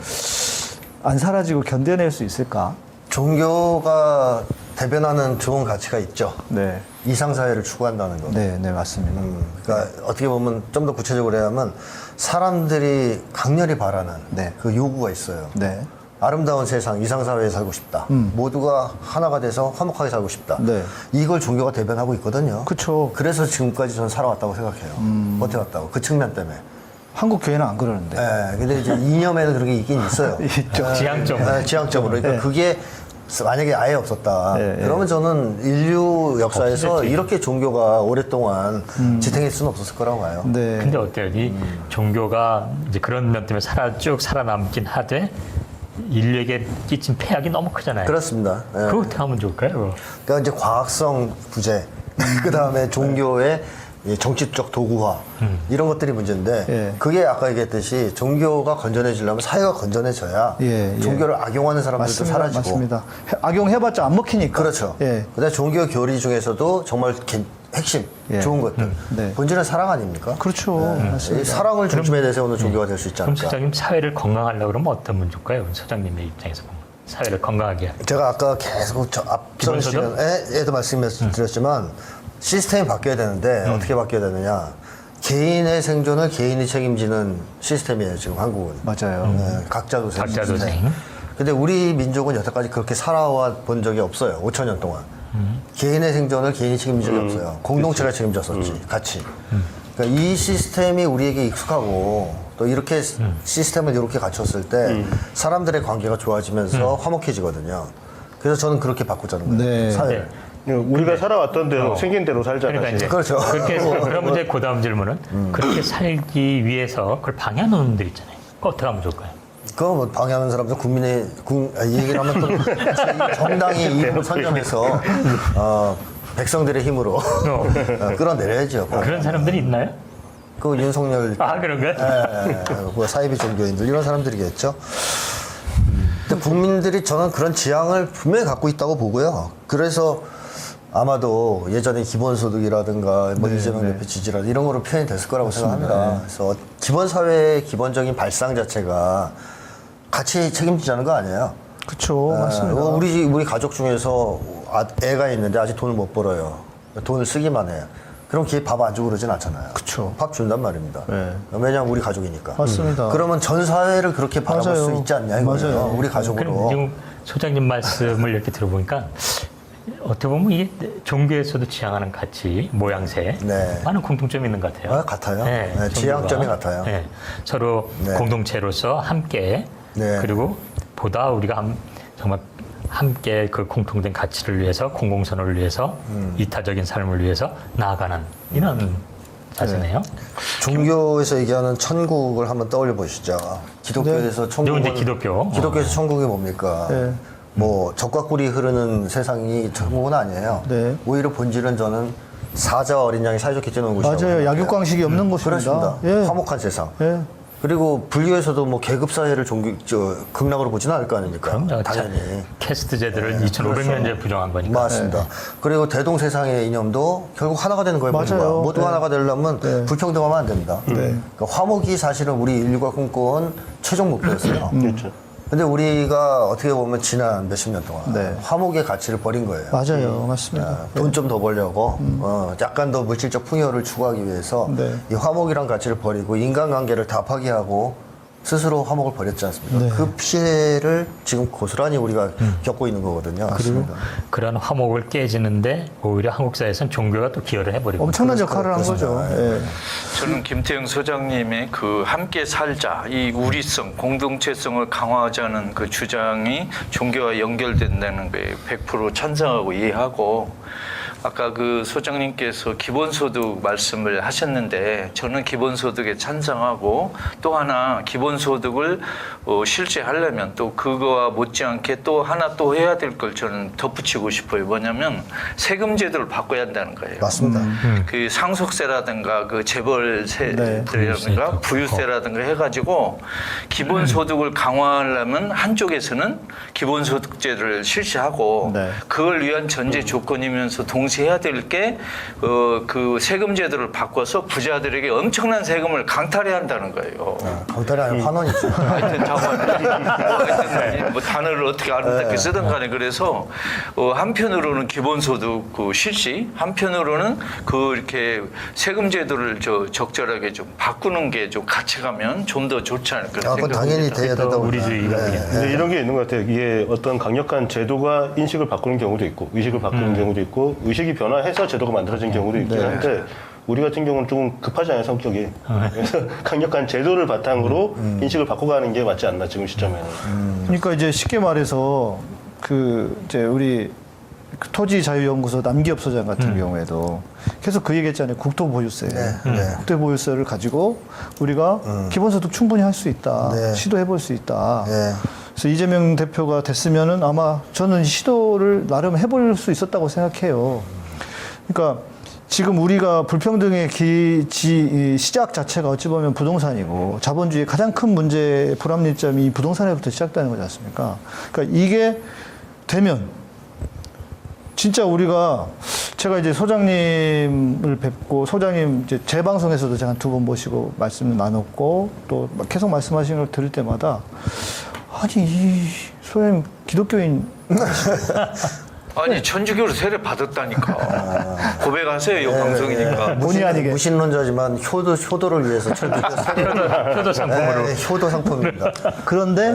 F: 안 사라지고 견뎌낼 수 있을까?
A: 종교가 대변하는 좋은 가치가 있죠.
F: 네.
A: 이상사회를 추구한다는 거.
F: 네, 네, 맞습니다.
A: 그러니까 어떻게 보면 좀 더 구체적으로 하면 사람들이 강렬히 바라는
F: 네.
A: 그 요구가 있어요.
F: 네.
A: 아름다운 세상, 이상사회에 살고 싶다. 모두가 하나가 돼서 화목하게 살고 싶다.
F: 네.
A: 이걸 종교가 대변하고 있거든요.
F: 그쵸.
A: 그래서 지금까지 저는 살아왔다고 생각해요. 버텨왔다고. 그 측면 때문에.
F: 한국 교회는 안 그러는데.
A: 예, 근데 이제 이념에는 그런 게 있긴 있어요.
F: 있죠.
G: 지향적으로.
A: 지향적으로. 그러니까
F: 네.
A: 그게 만약에 아예 없었다.
F: 네,
A: 그러면 저는 인류 역사에서
G: 없어졌지.
A: 이렇게 종교가 오랫동안 지탱할 수는 없었을 거라고 봐요.
F: 네.
G: 근데 어때요? 이 종교가 이제 그런 면 때문에 쭉 살아남긴 하되 인류에게 끼친 폐악이 너무 크잖아요.
A: 그렇습니다. 예.
G: 그거 어떻게 하면 좋을까요?
A: 그러니까 이제 과학성 부재, 그 다음에 종교의 이 정치적 도구화 이런 것들이 문제인데
F: 예.
A: 그게 아까 얘기했듯이 종교가 건전해지려면 사회가 건전해져야
F: 예, 예.
A: 종교를 악용하는 사람들도
F: 맞습니다.
A: 사라지고
F: 맞습니다. 악용해봤자 안 먹히니까.
A: 그렇죠.
F: 예.
A: 그다음에 종교 교리 중에서도 정말 핵심
F: 예.
A: 좋은 것들
F: 네.
A: 본질은 사랑 아닙니까?
F: 그렇죠.
A: 이
F: 맞습니다.
A: 사랑을 중심에 내세우는 종교가 될 수 있지
G: 그럼
A: 않을까?
G: 소장님 사회를 건강하려고 그러면 어떤 문 줄까요? 소장님의 입장에서 보면 사회를 건강하게 하기.
A: 제가 아까 계속 앞선
G: 기본소득?
A: 시간에도 말씀드렸지만 시스템이 바뀌어야 되는데 어떻게 바뀌어야 되느냐? 개인의 생존을 개인이 책임지는 시스템이에요 지금 한국은.
F: 맞아요.
A: 네, 각자 도생.
G: 각자
A: 시스템.
G: 도생.
A: 근데 우리 민족은 여태까지 그렇게 살아와 본 적이 없어요. 5,000년 동안. 개인의 생존을 개인이 책임진 적이 없어요. 공동체가 책임졌었지, 같이. 그러니까 이 시스템이 우리에게 익숙하고 또 이렇게 시스템을 이렇게 갖췄을 때 사람들의 관계가 좋아지면서 화목해지거든요. 그래서 저는 그렇게 바꾸자는 거예요.
F: 네.
A: 사회를.
H: 우리가 살아왔던 대로 생긴 대로 살자.
G: 그러니까 이제
A: 그렇죠.
G: 그렇게 해서 그러면 이제 그 다음 질문은 그렇게 살기 위해서 그걸 방해하는 놈들 있잖아요. 그거 어떻게 하면 좋을까요?
A: 그거 뭐 방해하는 사람들 이 얘기를 하면 또 사실 이 정당이 이익을 선점해서 백성들의 힘으로 끌어내려야죠.
G: 그런 사람들이 있나요?
A: 그 윤석열
G: 아 그런가요?
A: 그 사이비 종교인들 이런 사람들이겠죠. 근데 국민들이 저는 그런 지향을 분명히 갖고 있다고 보고요. 그래서 아마도 예전에 기본소득이라든가 뭐 이재명 대표 지지라든가 이런 거로 표현이 됐을 거라고 생각합니다. 그래서 기본 사회의 기본적인 발상 자체가 같이 책임지자는 거 아니에요.
F: 그렇죠. 맞습니다.
A: 우리 가족 중에서 애가 있는데 아직 돈을 못 벌어요. 돈을 쓰기만 해요. 그럼 걔 밥 안 주고 그러진 않잖아요.
F: 그쵸.
A: 밥 준단 말입니다.
F: 네.
A: 왜냐하면 우리 가족이니까.
F: 맞습니다.
A: 그러면 전 사회를 그렇게 바라볼
F: 맞아요.
A: 수 있지 않냐 이거예요.
F: 맞아요.
A: 우리
G: 그럼
A: 가족으로.
G: 지금 소장님 말씀을 이렇게 들어보니까 어떻게 보면 이게 종교에서도 지향하는 가치, 모양새
A: 네.
G: 많은 공통점이 있는 것 같아요.
A: 같아요.
G: 네,
A: 네, 지향점이
G: 종교가.
A: 같아요.
G: 네, 서로
A: 네.
G: 공동체로서 함께
A: 네.
G: 그리고 보다 우리가 정말 함께 그 공통된 가치를 위해서 공공선을 위해서 이타적인 삶을 위해서 나아가는 이런 자세네요.
A: 종교에서 얘기하는 천국을 한번 떠올려 보시죠. 기독교에서 천국은
G: 이제 기독교.
A: 기독교에서 천국이 뭡니까?
F: 네.
A: 뭐 적과 꿀이 흐르는 세상이 천국은 아니에요.
F: 네.
A: 오히려 본질은 저는 사자와 어린 양이 사이좋게 지내는 곳이라고
F: 맞아요.
A: 생각해요.
F: 약육강식이 없는 곳입니다.
A: 그렇습니다.
F: 예.
A: 화목한 세상.
F: 예.
A: 그리고 불교에서도 뭐 계급 사회를 극락으로 보지는 않을 거 아닙니까?
G: 그럼요.
A: 당연히.
G: 캐스트 제도를
A: 네,
G: 2500년째 부정한 거니까.
A: 맞습니다. 그리고 대동세상의 이념도 결국 하나가 되는 거예요.
F: 맞아요.
A: 모두가. 모두가
F: 네.
A: 하나가 되려면
F: 네.
A: 불평등하면 안 됩니다. 그러니까 화목이 사실은 우리 인류가 꿈꿔온 최종 목표였어요.
H: 그렇죠.
A: 근데 우리가 어떻게 보면 지난 몇십 년 동안
F: 네.
A: 화목의 가치를 버린 거예요.
F: 맞아요. 맞습니다.
A: 돈 좀 더 벌려고 약간 더 물질적 풍요를 추구하기 위해서
F: 네.
A: 이 화목이란 가치를 버리고 인간관계를 다 파괴하고 스스로 화목을 버렸지 않습니까?
F: 네.
A: 그 피해를 지금 고스란히 우리가 겪고 있는 거거든요. 맞습니다.
G: 그런 화목을 깨지는데 오히려 한국 사회에서는 종교가 또 기여를 해버리고.
F: 엄청난 역할을 한
A: 그렇습니다.
F: 거죠.
A: 예.
F: 예.
E: 저는 김태형 소장님의 그 함께 살자, 이 우리성, 공동체성을 강화하자는 그 주장이 종교와 연결된다는 거에 100% 찬성하고 이해하고 아까 그 소장님께서 기본소득 말씀을 하셨는데 저는 기본소득에 찬성하고 또 하나 기본소득을 실제하려면 또 그거와 못지않게 또 하나 또 해야 될 걸 저는 덧붙이고 싶어요. 뭐냐면 세금 제도를 바꿔야 한다는 거예요.
A: 맞습니다.
E: 그 상속세라든가 그 재벌세라든가
G: 네.
E: 부유세라든가 해가지고 기본소득을 강화하려면 한쪽에서는 기본소득제를 실시하고
F: 네.
E: 그걸 위한 전제 조건이면서 동시에 해야 될 게 그 세금 제도를 바꿔서 부자들에게 엄청난 세금을 강탈해야 한다는 거예요.
A: 강탈이 아니라 환원이죠.
E: 하여튼 하여튼 뭐 단어를 어떻게 아름답게 쓰든 간에 그래서 한편으로는 기본소득 그 실시, 한편으로는 그 이렇게 세금 제도를 적절하게 좀 바꾸는 게 좀 같이 가면 좀 더 좋지 않을까
A: 그건
E: 생각합니다.
A: 당연히 돼야 된다고
G: 우리주의가 되겠네.
H: 근데 이런 게 있는 것 같아요. 이게 어떤 강력한 제도가 인식을 바꾸는 경우도 있고, 의식을 바꾸는 경우도 있고, 의식이 변화해서 제도가 만들어진 경우도 있긴 한데, 우리 같은 경우는 좀 급하지 않아요, 성격이. 그래서 강력한 제도를 바탕으로 인식을 바꿔가는 게 맞지 않나, 지금 시점에는.
F: 그러니까 이제 쉽게 말해서 그 이제 우리 그 토지자유연구소 남기엽 소장 같은 경우에도 계속 그 얘기했잖아요. 국토보유세.
A: 네.
F: 국토보유세를 가지고 우리가 기본소득 충분히 할 수 있다.
A: 네.
F: 시도해볼 수 있다.
A: 네.
F: 그래서 이재명 대표가 됐으면은 아마 저는 시도를 나름 해볼 수 있었다고 생각해요. 그러니까 지금 우리가 불평등의 시작 자체가 어찌 보면 부동산이고 자본주의의 가장 큰 문제, 불합리점이 이 부동산에부터 시작되는 거지 않습니까? 그러니까 이게 되면 진짜 우리가 제가 이제 소장님을 뵙고 소장님 이제 제 방송에서도 제가 2번 모시고 말씀을 나눴고 또 계속 말씀하시는 걸 들을 때마다 아니 이 소장님 기독교인
E: 아니 천주교로 세례 받았다니까 고백하세요. 이 방송이니까.
F: 본의 아니게
A: 무신론자지만 효도를 위해서 철저히
G: 효도 상품으로.
A: 효도 상품입니다.
F: 그런데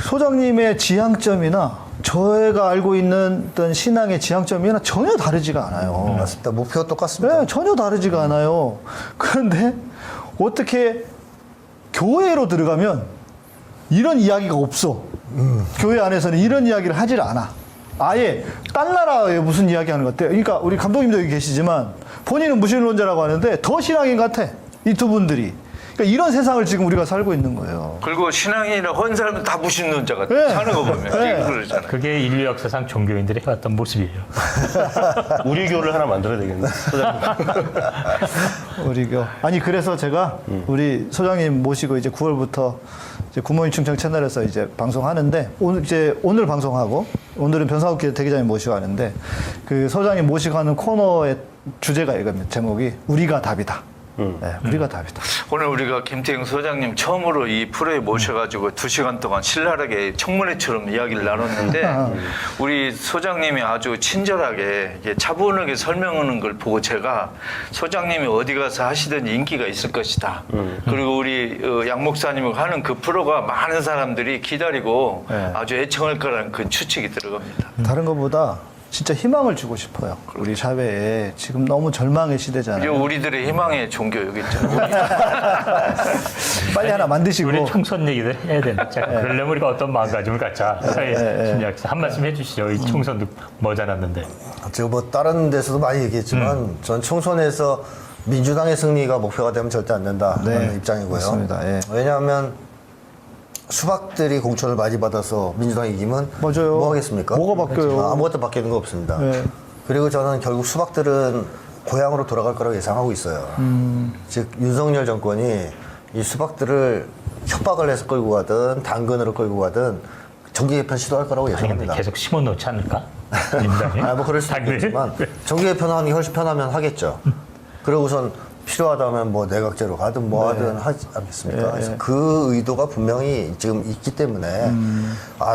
F: 소장님의 지향점이나 저희가 알고 있는 어떤 신앙의 지향점이나 전혀 다르지가 않아요.
A: 맞습니다. 목표가 똑같습니다.
F: 네, 전혀 다르지가 않아요. 그런데 어떻게 교회로 들어가면 이런 이야기가 없어. 교회 안에서는 이런 이야기를 하질 않아. 아예 딴 나라에 무슨 이야기 하는 것 같아요. 그러니까 우리 감독님도 여기 계시지만 본인은 무신론자라고 하는데 더 신앙인 같아. 이 두 분들이. 그러니까 이런 세상을 지금 우리가 살고 있는 거예요.
E: 그리고 신앙이나 헌 사람은 다 무신론자 같아.
F: 네.
E: 사는 거 보면
F: 네.
E: 그러잖아요.
G: 그게 인류 역사상 종교인들이 해왔던 모습이에요.
H: 우리 교를 하나 만들어야 되겠네.
F: 우리 교. 아니 그래서 제가 우리 소장님 모시고 이제 9월부터 이제 구모인 충청 채널에서 이제 방송하는데 오늘 방송하고 오늘은 변상욱 대기자님 모시고 하는데 그 소장님 모시고 하는 코너의 주제가 이겁니다. 제목이 우리가 답이다. 네, 우리가 답이다.
E: 오늘 우리가 김태형 소장님 처음으로 이 프로에 모셔가지고 2시간 동안 신랄하게 청문회처럼 이야기를 나눴는데 우리 소장님이 아주 친절하게 차분하게 설명하는 걸 보고 제가 소장님이 어디 가서 하시든 인기가 있을 것이다. 그리고 우리 양 목사님이 하는 그 프로가 많은 사람들이 기다리고
F: 네.
E: 아주 애청할 거라는 그 추측이 들어갑니다.
F: 다른 것보다 진짜 희망을 주고 싶어요. 우리 사회에 지금 너무 절망의
E: 이제
F: 시대잖아요.
E: 우리들의 희망의 종교 여기 있잖아요.
F: 빨리 하나 만드시고.
G: 우리 총선 얘기를 해야 되는데 자, 그러려면 우리가 어떤 마음가짐을 갖자. 심리학자 한 말씀 해주시죠. 이 총선도 머지않았는데.
A: 제가 뭐 다른 데서도 많이 얘기했지만 전 총선에서 민주당의 승리가 목표가 되면 절대 안 된다는 입장이고요.
F: 맞습니다. 예.
A: 왜냐하면 수박들이 공천을 많이 받아서 민주당이 이기면
F: 맞아요.
A: 뭐 하겠습니까?
F: 뭐가 바뀌어요?
A: 아무것도 바뀌는 거 없습니다.
F: 네.
A: 그리고 저는 결국 수박들은 고향으로 돌아갈 거라고 예상하고 있어요. 즉 윤석열 정권이 이 수박들을 협박을 해서 끌고 가든 당근으로 끌고 가든 정기 개편 시도할 거라고
G: 아니 근데
A: 예상합니다.
G: 계속 심어놓지 않을까? 민주당이?
A: 뭐 그럴 수도
G: 당근을?
A: 있겠지만 정기 개편하는 게 훨씬 편하면 하겠죠. 그러고선 필요하다면 뭐 내각제로 가든 뭐 하든 하지 않겠습니까? 그래서 그 의도가 분명히 지금 있기 때문에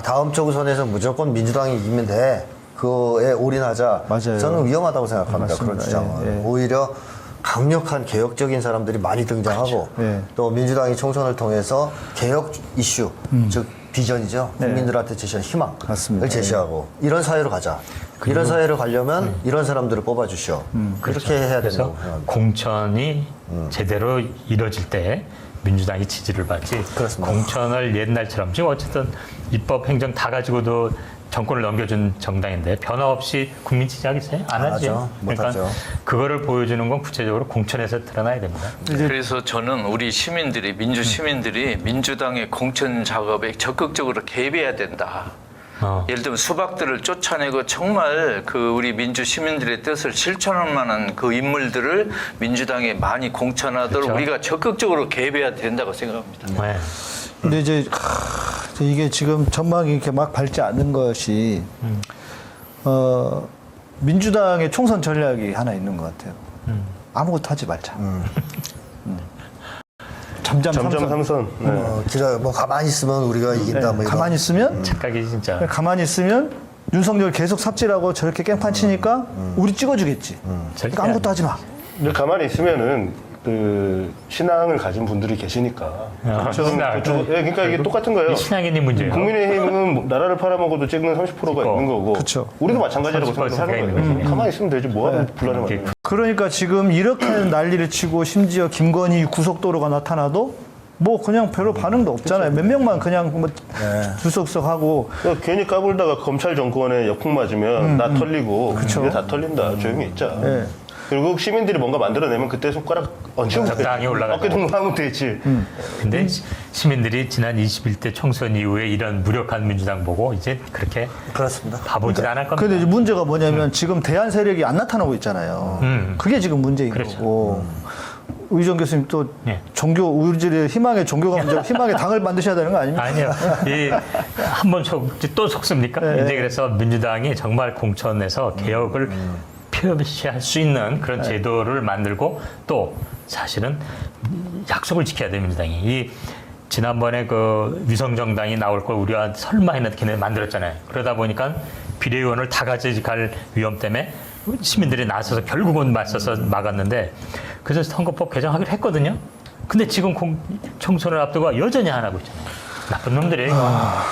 A: 다음 총선에서 무조건 민주당이 이기면 돼. 그거에 올인하자.
F: 맞아요.
A: 저는 위험하다고 생각합니다. 그런
F: 맞습니다.
A: 주장은. 오히려 강력한 개혁적인 사람들이 많이 등장하고
F: 그렇죠.
A: 또 민주당이 총선을 통해서 개혁 이슈, 즉 비전이죠. 국민들한테 제시한 희망을
F: 맞습니다.
A: 제시하고 이런 사회로 가자. 이런 사회로 가려면 이런 사람들을 뽑아주시오. 그렇게 해야
G: 그래서
A: 된다고 생각합니다.
G: 공천이 제대로 이뤄질 때 민주당이 지지를 받지.
A: 그렇습니다.
G: 공천을 옛날처럼 지금 어쨌든 입법 행정 다 가지고도 정권을 넘겨준 정당인데 변화 없이 국민 지지하겠어요? 안
A: 안
G: 하죠.
A: 하죠. 못
G: 그러니까
A: 하죠.
G: 그거를 보여주는 건 구체적으로 공천에서 드러나야 됩니다.
E: 그래서 저는 우리 시민들이 민주 시민들이 민주당의 공천 작업에 적극적으로 개입해야 된다. 예를 들면 수박들을 쫓아내고 정말 그 우리 민주 시민들의 뜻을 실천할 만한 그 인물들을 민주당에 많이 공천하도록
G: 그렇죠.
E: 우리가 적극적으로 개입해야 된다고 생각합니다.
G: 네.
F: 근데 이제 이게 지금 전망이 이렇게 막 밝지 않는 것이 민주당의 총선 전략이 하나 있는 것 같아요. 아무것도 하지 말자. 잠잠
H: 삼선. 네.
A: 기다 뭐 가만히 있으면 우리가 이긴다. 뭐 이런.
F: 가만히 있으면
G: 착각이 진짜.
F: 가만히 있으면 윤석열 계속 삽질하고 저렇게 깽판 치니까 우리 찍어주겠지. 그러니까 아무것도 하지 마.
H: 근데 가만히 있으면은 그 신앙을 가진 분들이 계시니까.
G: 신앙.
H: 그러니까 이게 똑같은 거예요.
G: 이 신앙인의 문제예요.
H: 국민의힘은 나라를 팔아먹어도 찍는 30%가 있는 거고,
F: 그쵸.
H: 우리도 마찬가지라고
G: 30%
H: 생각하는 거예요. 가만히 있으면 되지 뭐하러 분란을 만드는 거예요.
F: 그러니까 지금 이렇게 난리를 치고 심지어 김건희 구속도로가 나타나도 뭐 그냥 별로 반응도 없잖아요. 몇 명만 그냥 뭐 들썩썩하고
H: 그러니까 괜히 까불다가 검찰 정권에 역풍 맞으면 나 털리고 이게 다 털린다. 조용히 있자.
F: 네.
H: 그리고 시민들이 뭔가 만들어내면 그때 손가락 얹히면
G: 적당히 올라가죠.
H: 어깨 동무하면 되지.
G: 근데 시민들이 지난 21대 총선 이후에 이런 무력한 민주당 보고 이제 그렇게
A: 그렇습니다.
G: 바보짓 안 할 겁니다.
F: 근데 이제 문제가 뭐냐면 지금 대안 세력이 안 나타나고 있잖아요. 그게 지금 문제인
G: 그렇죠.
F: 거고. 의정 교수님 또
G: 예.
F: 종교 우리들의 희망의 종교가 문제고 희망의 당을 만드셔야 되는 거 아닙니까?
G: 아니요. 한번 또 속습니까?
F: 네.
G: 이제 그래서 민주당이 정말 공천에서 개혁을 표시할 수 있는 그런 제도를 만들고 또 사실은 약속을 지켜야 돼요, 민주당이. 이 지난번에 그 위성정당이 나올 걸 우리가 설마 했는데 걔네 만들었잖아요. 그러다 보니까 비례의원을 다 가져갈 위험 때문에 시민들이 나서서 결국은 맞서서 막았는데 그래서 선거법 개정하기로 했거든요. 근데 지금 총선을 앞두고 여전히 안 하고 있잖아요. 나쁜 놈들이에요.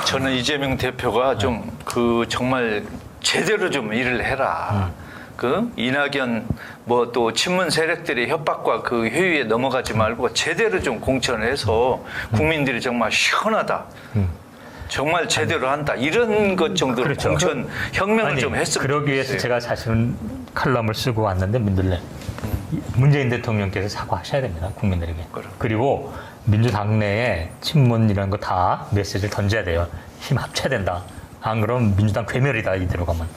E: 저는 이재명 대표가 좀 그 정말 제대로 좀 일을 해라. 그 이낙연 뭐 또 친문 세력들의 협박과 그 회유에 넘어가지 말고 제대로 좀 공천해서 국민들이 정말 시원하다. 정말 제대로 한다. 이런 것 정도로
G: 그렇죠.
E: 공천 혁명을 좀 했으면
G: 그러기 위해서
E: 좋겠어요.
G: 제가 사실은 칼럼을 쓰고 왔는데 민들레 문재인 대통령께서 사과하셔야 됩니다. 국민들에게. 그리고 민주당 내에 친문 이런 거 다 메시지를 던져야 돼요. 힘 합쳐야 된다. 안 그러면 민주당 괴멸이다. 이대로 가면.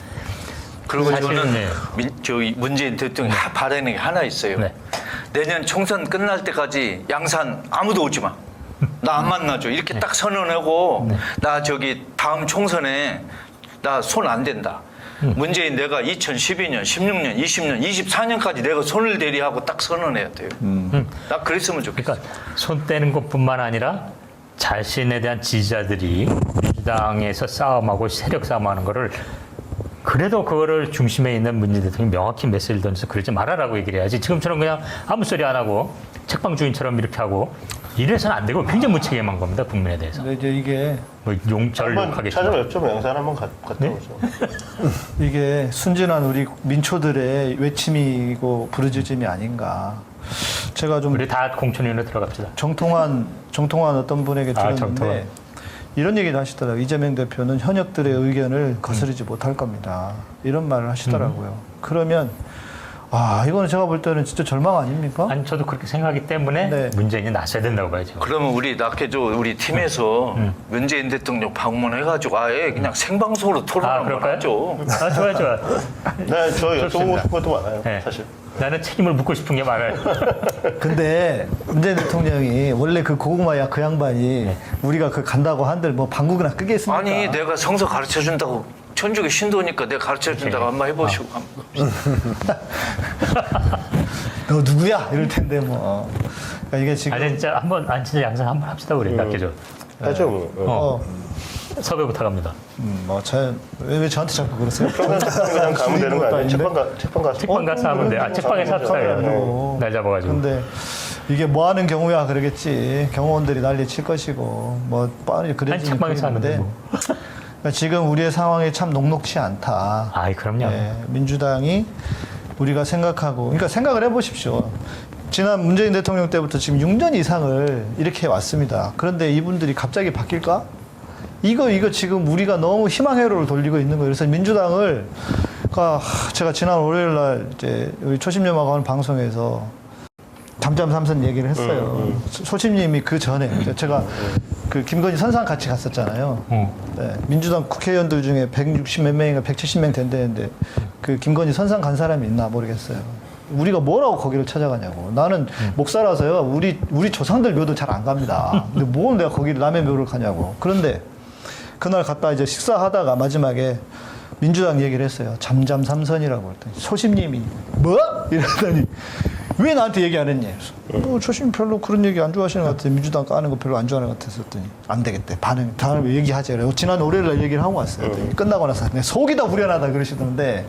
E: 그리고
G: 사실은
E: 저는
G: 네.
E: 저희 문재인 대통령이 바라는 게 하나 있어요.
G: 네.
E: 내년 총선 끝날 때까지 양산 아무도 오지 마. 나 안 만나줘. 이렇게 딱 선언하고 나 저기 다음 총선에 나 손 안 댄다. 문재인 내가 2012년, 16년, 20년, 24년까지 내가 손을 대리하고 딱 선언해야 돼요. 나 그랬으면 좋겠어.
G: 그러니까 손 떼는 것뿐만 아니라 자신에 대한 지지자들이 민주당에서 싸움하고 세력 싸움하는 거를 그래도 그거를 중심에 있는 문재인 대통령이 명확히 메시지를 던져서 그러지 말아라고 얘기를 해야지. 지금처럼 그냥 아무 소리 안 하고 책방 주인처럼 이렇게 하고 이래서는 안 되고 굉장히 무책임한 겁니다. 국민에 대해서.
F: 근데 이제 이게
G: 뭐 용절
H: 한번
G: 욕하겠지만.
H: 찾아뵙죠. 양산 한번 갔다
G: 네?
H: 오죠.
F: 이게 순진한 우리 민초들의 외침이고 부르짖음이 아닌가. 제가 좀
G: 우리 다 공천위원회 들어갑시다.
F: 정통한 어떤 분에게 들었는데
G: 정통한.
F: 이런 얘기를 하시더라고요. 이재명 대표는 현역들의 의견을 거스르지 못할 겁니다. 이런 말을 하시더라고요. 그러면 이거는 제가 볼 때는 진짜 절망 아닙니까?
G: 아니 저도 그렇게 생각하기 때문에
F: 네.
G: 문재인이 나서야 된다고 봐야죠.
E: 그러면 우리 낙해조 우리 팀에서 문재인 대통령 방문해가지고 아예 그냥 생방송으로 토론을
G: 그럴까요?
E: 하죠.
G: 좋아요.
H: 네, 저 여쭤보고
G: 좋습니다.
H: 싶은 것도 많아요.
G: 네.
H: 사실.
G: 나는 책임을 묻고 싶은 게 많아요.
F: 근데 문재인 대통령이 원래 그 고구마야 그 양반이 우리가 그 간다고 한들 뭐 방국이나 끄겠습니까?
E: 아니 내가 성서 가르쳐준다고 천주교 신도니까 내가 가르쳐준다고 한번 해보시고
F: 너 누구야? 이럴 텐데 뭐. 그러니까 이게 지금
G: 아니 진짜 진짜 양상 한번 합시다 우리 낙해줘.
H: 하죠. 뭐.
G: 섭외부터 갑니다.
F: 왜 저한테 자꾸 그러세요?
H: 그냥 가면 되는 거 아니에요? 책방 가서.
G: 책방 가서 하면 돼. 책방에서 합시다.
F: 어.
G: 날 잡아가지고.
F: 근데 이게 뭐 하는 경우야 그러겠지. 경호원들이 난리 칠 것이고 뭐 뻔히 그래지는
G: 아니, 책방에서 하는데 뭐.
F: 그러니까 지금 우리의 상황이 참 녹록치 않다.
G: 그럼요.
F: 민주당이 우리가 생각하고 그러니까 생각을 해보십시오. 지난 문재인 대통령 때부터 지금 6년 이상을 이렇게 왔습니다. 그런데 이분들이 갑자기 바뀔까? 이거 지금 우리가 너무 희망 회로를 돌리고 있는 거예요. 그래서 민주당을 제가 지난 월요일 날 이제 우리 초심님하고 하는 방송에서 잠잠 삼선 얘기를 했어요. 소심님이 그 전에 제가 그 김건희 선상 같이 갔었잖아요. 네, 민주당 국회의원들 중에 160 몇 명인가 170명 된다는데 그 김건희 선상 간 사람이 있나 모르겠어요. 우리가 뭐라고 거기를 찾아가냐고. 나는 목사라서요. 우리 조상들 묘도 잘 안 갑니다. 근데 뭐 내가 거기 남의 묘를 가냐고. 그런데 그날 갔다 이제 식사하다가 마지막에 민주당 얘기를 했어요. 잠잠 삼선이라고 그랬더니 소심님이 뭐? 이러더니 왜 나한테 얘기 안 했니? 소심 별로 그런 얘기 안 좋아하시는 것 같아요. 민주당 까는 거 별로 안 좋아하는 것 같았더니 안 되겠대. 다음에 얘기하자. 그래서 지난 월요일 날 얘기를 하고 왔어요. 끝나고 나서 속이 다 후련하다 그러시던데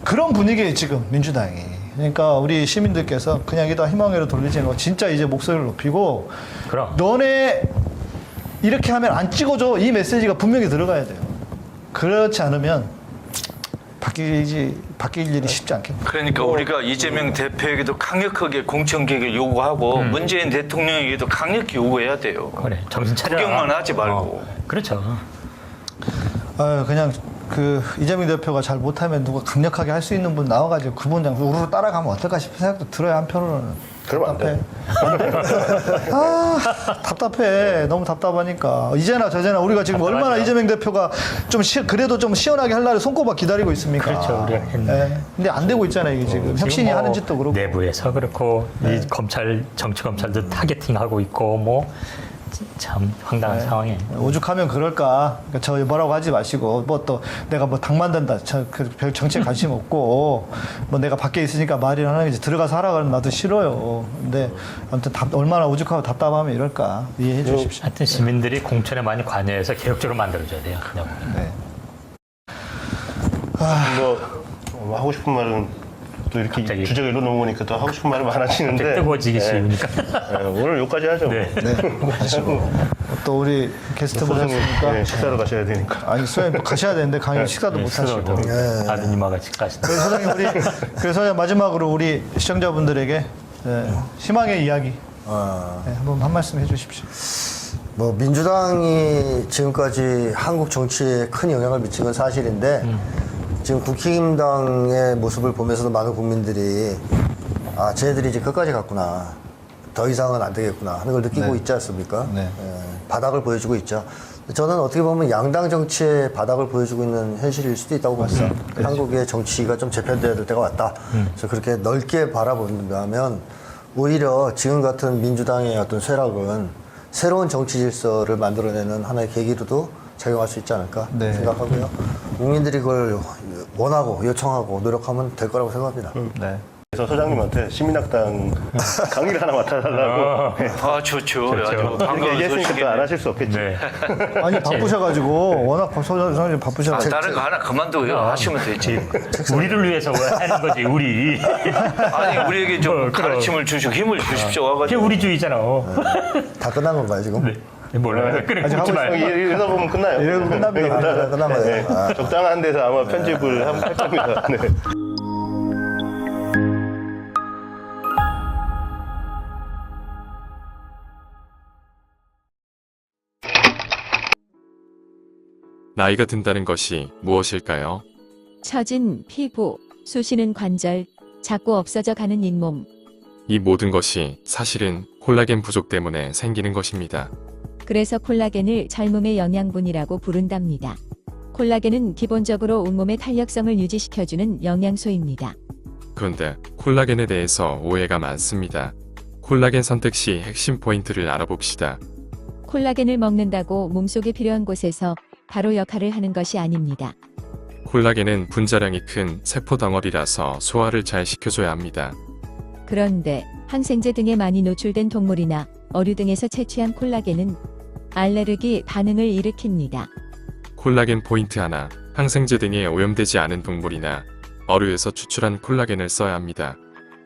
F: 그런 분위기에 지금 민주당이. 그러니까 우리 시민들께서 그냥 여기다 희망회로 돌리지 않고 진짜 이제 목소리를 높이고
G: 그럼.
F: 너네 이렇게 하면 안 찍어줘. 이 메시지가 분명히 들어가야 돼요. 그렇지 않으면 바뀔 일이 쉽지 않겠네요.
E: 그러니까 우리가 이재명 대표에게도 강력하게 공천개혁을 요구하고 문재인 대통령에게도 강력히 요구해야 돼요.
G: 그래, 정신 차려.
E: 구경만 하지 말고.
G: 그렇죠.
F: 그냥 그 이재명 대표가 잘 못하면 누가 강력하게 할 수 있는 분 나와가지고 그분 그냥 우르르 따라가면 어떨까 싶은 생각도 들어요. 한편으로는.
H: 그러면 안 돼.
F: 답답해. 너무 답답하니까. 이제나 저제나 우리가 지금 얼마나 이재명 대표가 좀 그래도 좀 시원하게 할 날을 손꼽아 기다리고 있습니까?
G: 그렇죠. 우리가 했네.
F: 근데 안 되고 있잖아요. 이게 지금. 혁신이
G: 뭐
F: 하는 짓도 그렇고.
G: 내부에서 그렇고 이 정치 검찰도 타겟팅하고 있고 뭐 참 황당한 상황이에요.
F: 오죽하면 그럴까. 그러니까 저 뭐라고 하지 마시고 뭐 또 내가 뭐 당 만든다. 별 정치에 관심 없고 뭐 내가 밖에 있으니까 말이나 하는 게 들어가서 하라 그러면 나도 싫어요. 근데 아무튼 얼마나 오죽하고 답답하면 이럴까 이해해 주십시오.
G: 하여튼 시민들이 공천에 많이 관여해서 개혁적으로 만들어줘야 돼요.
F: 네.
H: 뭐 하고 싶은 말은 또 이렇게
G: 갑자기.
H: 주제가 일로 넘어오니까 또 하고 싶은 말이 많아지는데
G: 뜨거워지기 쉬우니까.
H: 오늘 여기까지 하죠.
G: 네.
F: 또 우리 게스트
H: 소장님
F: 모셨으니까
H: 식사로 가셔야 되니까.
F: 아니 수요일 가셔야 되는데 강의 식사도 못 하시고.
G: 아드님과 같이 가시다.
F: 그래서 사장님 그래서 마지막으로 우리 시청자분들에게 희망의 이야기 한번 한 말씀 해주십시오.
A: 뭐 민주당이 지금까지 한국 정치에 큰 영향을 미친 건 사실인데 지금 국힘당의 모습을 보면서도 많은 국민들이 쟤네들이 이제 끝까지 갔구나. 더 이상은 안 되겠구나 하는 걸 느끼고 있지 않습니까?
F: 네.
A: 바닥을 보여주고 있죠. 저는 어떻게 보면 양당 정치의 바닥을 보여주고 있는 현실일 수도 있다고 봅니다. 한국의 정치가 좀 재편돼야 될 때가 왔다. 그래서 그렇게 넓게 바라본다면 오히려 지금 같은 민주당의 어떤 쇠락은 새로운 정치 질서를 만들어내는 하나의 계기로도 작용할 수 있지 않을까 생각하고요. 국민들이 그걸 원하고 요청하고 노력하면 될 거라고 생각합니다.
F: 네.
H: 그래서 소장님한테 시민학당 강의를 하나 맡아달라고.
E: 좋죠. 아주
H: 이렇게
E: 반가운
H: 얘기했으니까 또 안
E: 소식이네.
H: 하실 수 없겠지.
G: 네.
F: 아니 바쁘셔가지고 워낙 소장님 바쁘셔가지고
E: 다른 거 하나 그만두고 하시면 되지.
G: 우리를 위해서 하는 거지, 우리.
E: 아니 우리에게 좀
G: 그럼.
E: 가르침을 주시고 힘을 주십시오.
G: 그게
E: 와가지고.
G: 우리주의잖아.
A: 다 끝난 건가요 지금?
G: 네. 몰라요. 그래,
F: 아직
G: 묻지
F: 하고
G: 말고.
H: 이러다 보면 끝나요.
F: 이러고 끝납니다.
A: 끝난 거예요.
H: 적당한 데서 아마 편집을 할 겁니다. 네.
I: 나이가 든다는 것이 무엇일까요?
J: 처진 피부, 쑤시는 관절, 자꾸 없어져 가는 잇몸.
I: 이 모든 것이 사실은 콜라겐 부족 때문에 생기는 것입니다.
J: 그래서 콜라겐을 젊음의 영양분이라고 부른답니다. 콜라겐은 기본적으로 온몸의 탄력성을 유지시켜주는 영양소입니다.
I: 그런데 콜라겐에 대해서 오해가 많습니다. 콜라겐 선택 시 핵심 포인트를 알아봅시다.
J: 콜라겐을 먹는다고 몸속에 필요한 곳에서 바로 역할을 하는 것이 아닙니다.
I: 콜라겐은 분자량이 큰 세포 덩어리라서 소화를 잘 시켜줘야 합니다.
J: 그런데 항생제 등에 많이 노출된 동물이나 어류 등에서 채취한 콜라겐은 알레르기 반응을 일으킵니다.
I: 콜라겐 포인트 하나, 항생제 등에 오염되지 않은 동물이나 어류에서 추출한 콜라겐을 써야 합니다.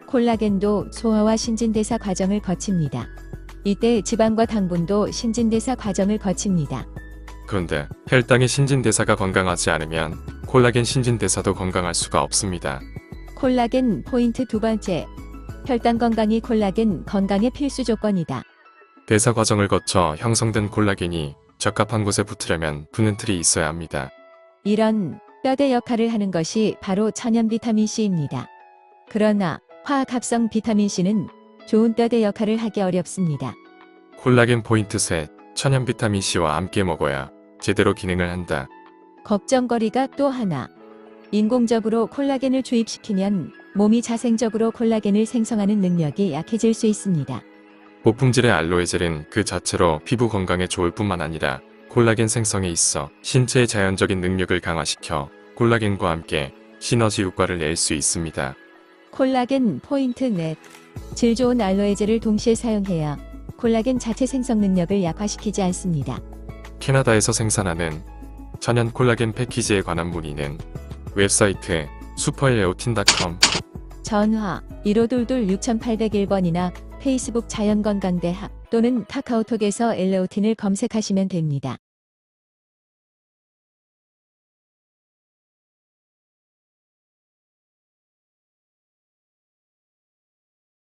J: 콜라겐도 소화와 신진대사 과정을 거칩니다. 이때 지방과 당분도 신진대사 과정을 거칩니다.
I: 그런데 혈당의 신진대사가 건강하지 않으면 콜라겐 신진대사도 건강할 수가 없습니다.
J: 콜라겐 포인트 두 번째. 혈당 건강이 콜라겐 건강의 필수 조건이다.
I: 대사 과정을 거쳐 형성된 콜라겐이 적합한 곳에 붙으려면 붙는 틀이 있어야 합니다.
J: 이런 뼈대 역할을 하는 것이 바로 천연 비타민 C입니다. 그러나 화학 합성 비타민 C는 좋은 뼈대 역할을 하기 어렵습니다.
I: 콜라겐 포인트 셋, 천연 비타민 C와 함께 먹어야 제대로 기능을 한다.
J: 걱정거리가 또 하나. 인공적으로 콜라겐을 주입시키면 몸이 자생적으로 콜라겐을 생성하는 능력이 약해질 수 있습니다.
I: 고품질의 알로에 젤은 그 자체로 피부 건강에 좋을 뿐만 아니라 콜라겐 생성에 있어 신체의 자연적인 능력을 강화시켜 콜라겐과 함께 시너지 효과를 낼 수 있습니다.
J: 콜라겐 포인트 넷. 질 좋은 알로에젤을 동시에 사용해야 콜라겐 자체 생성 능력을 약화시키지 않습니다.
I: 캐나다에서 생산하는 천연 콜라겐 패키지에 관한 문의는 웹사이트 슈퍼엘레오틴.com
J: 전화 1522-6801번이나 페이스북 자연건강대학 또는 카카오톡에서 엘레오틴을 검색하시면 됩니다.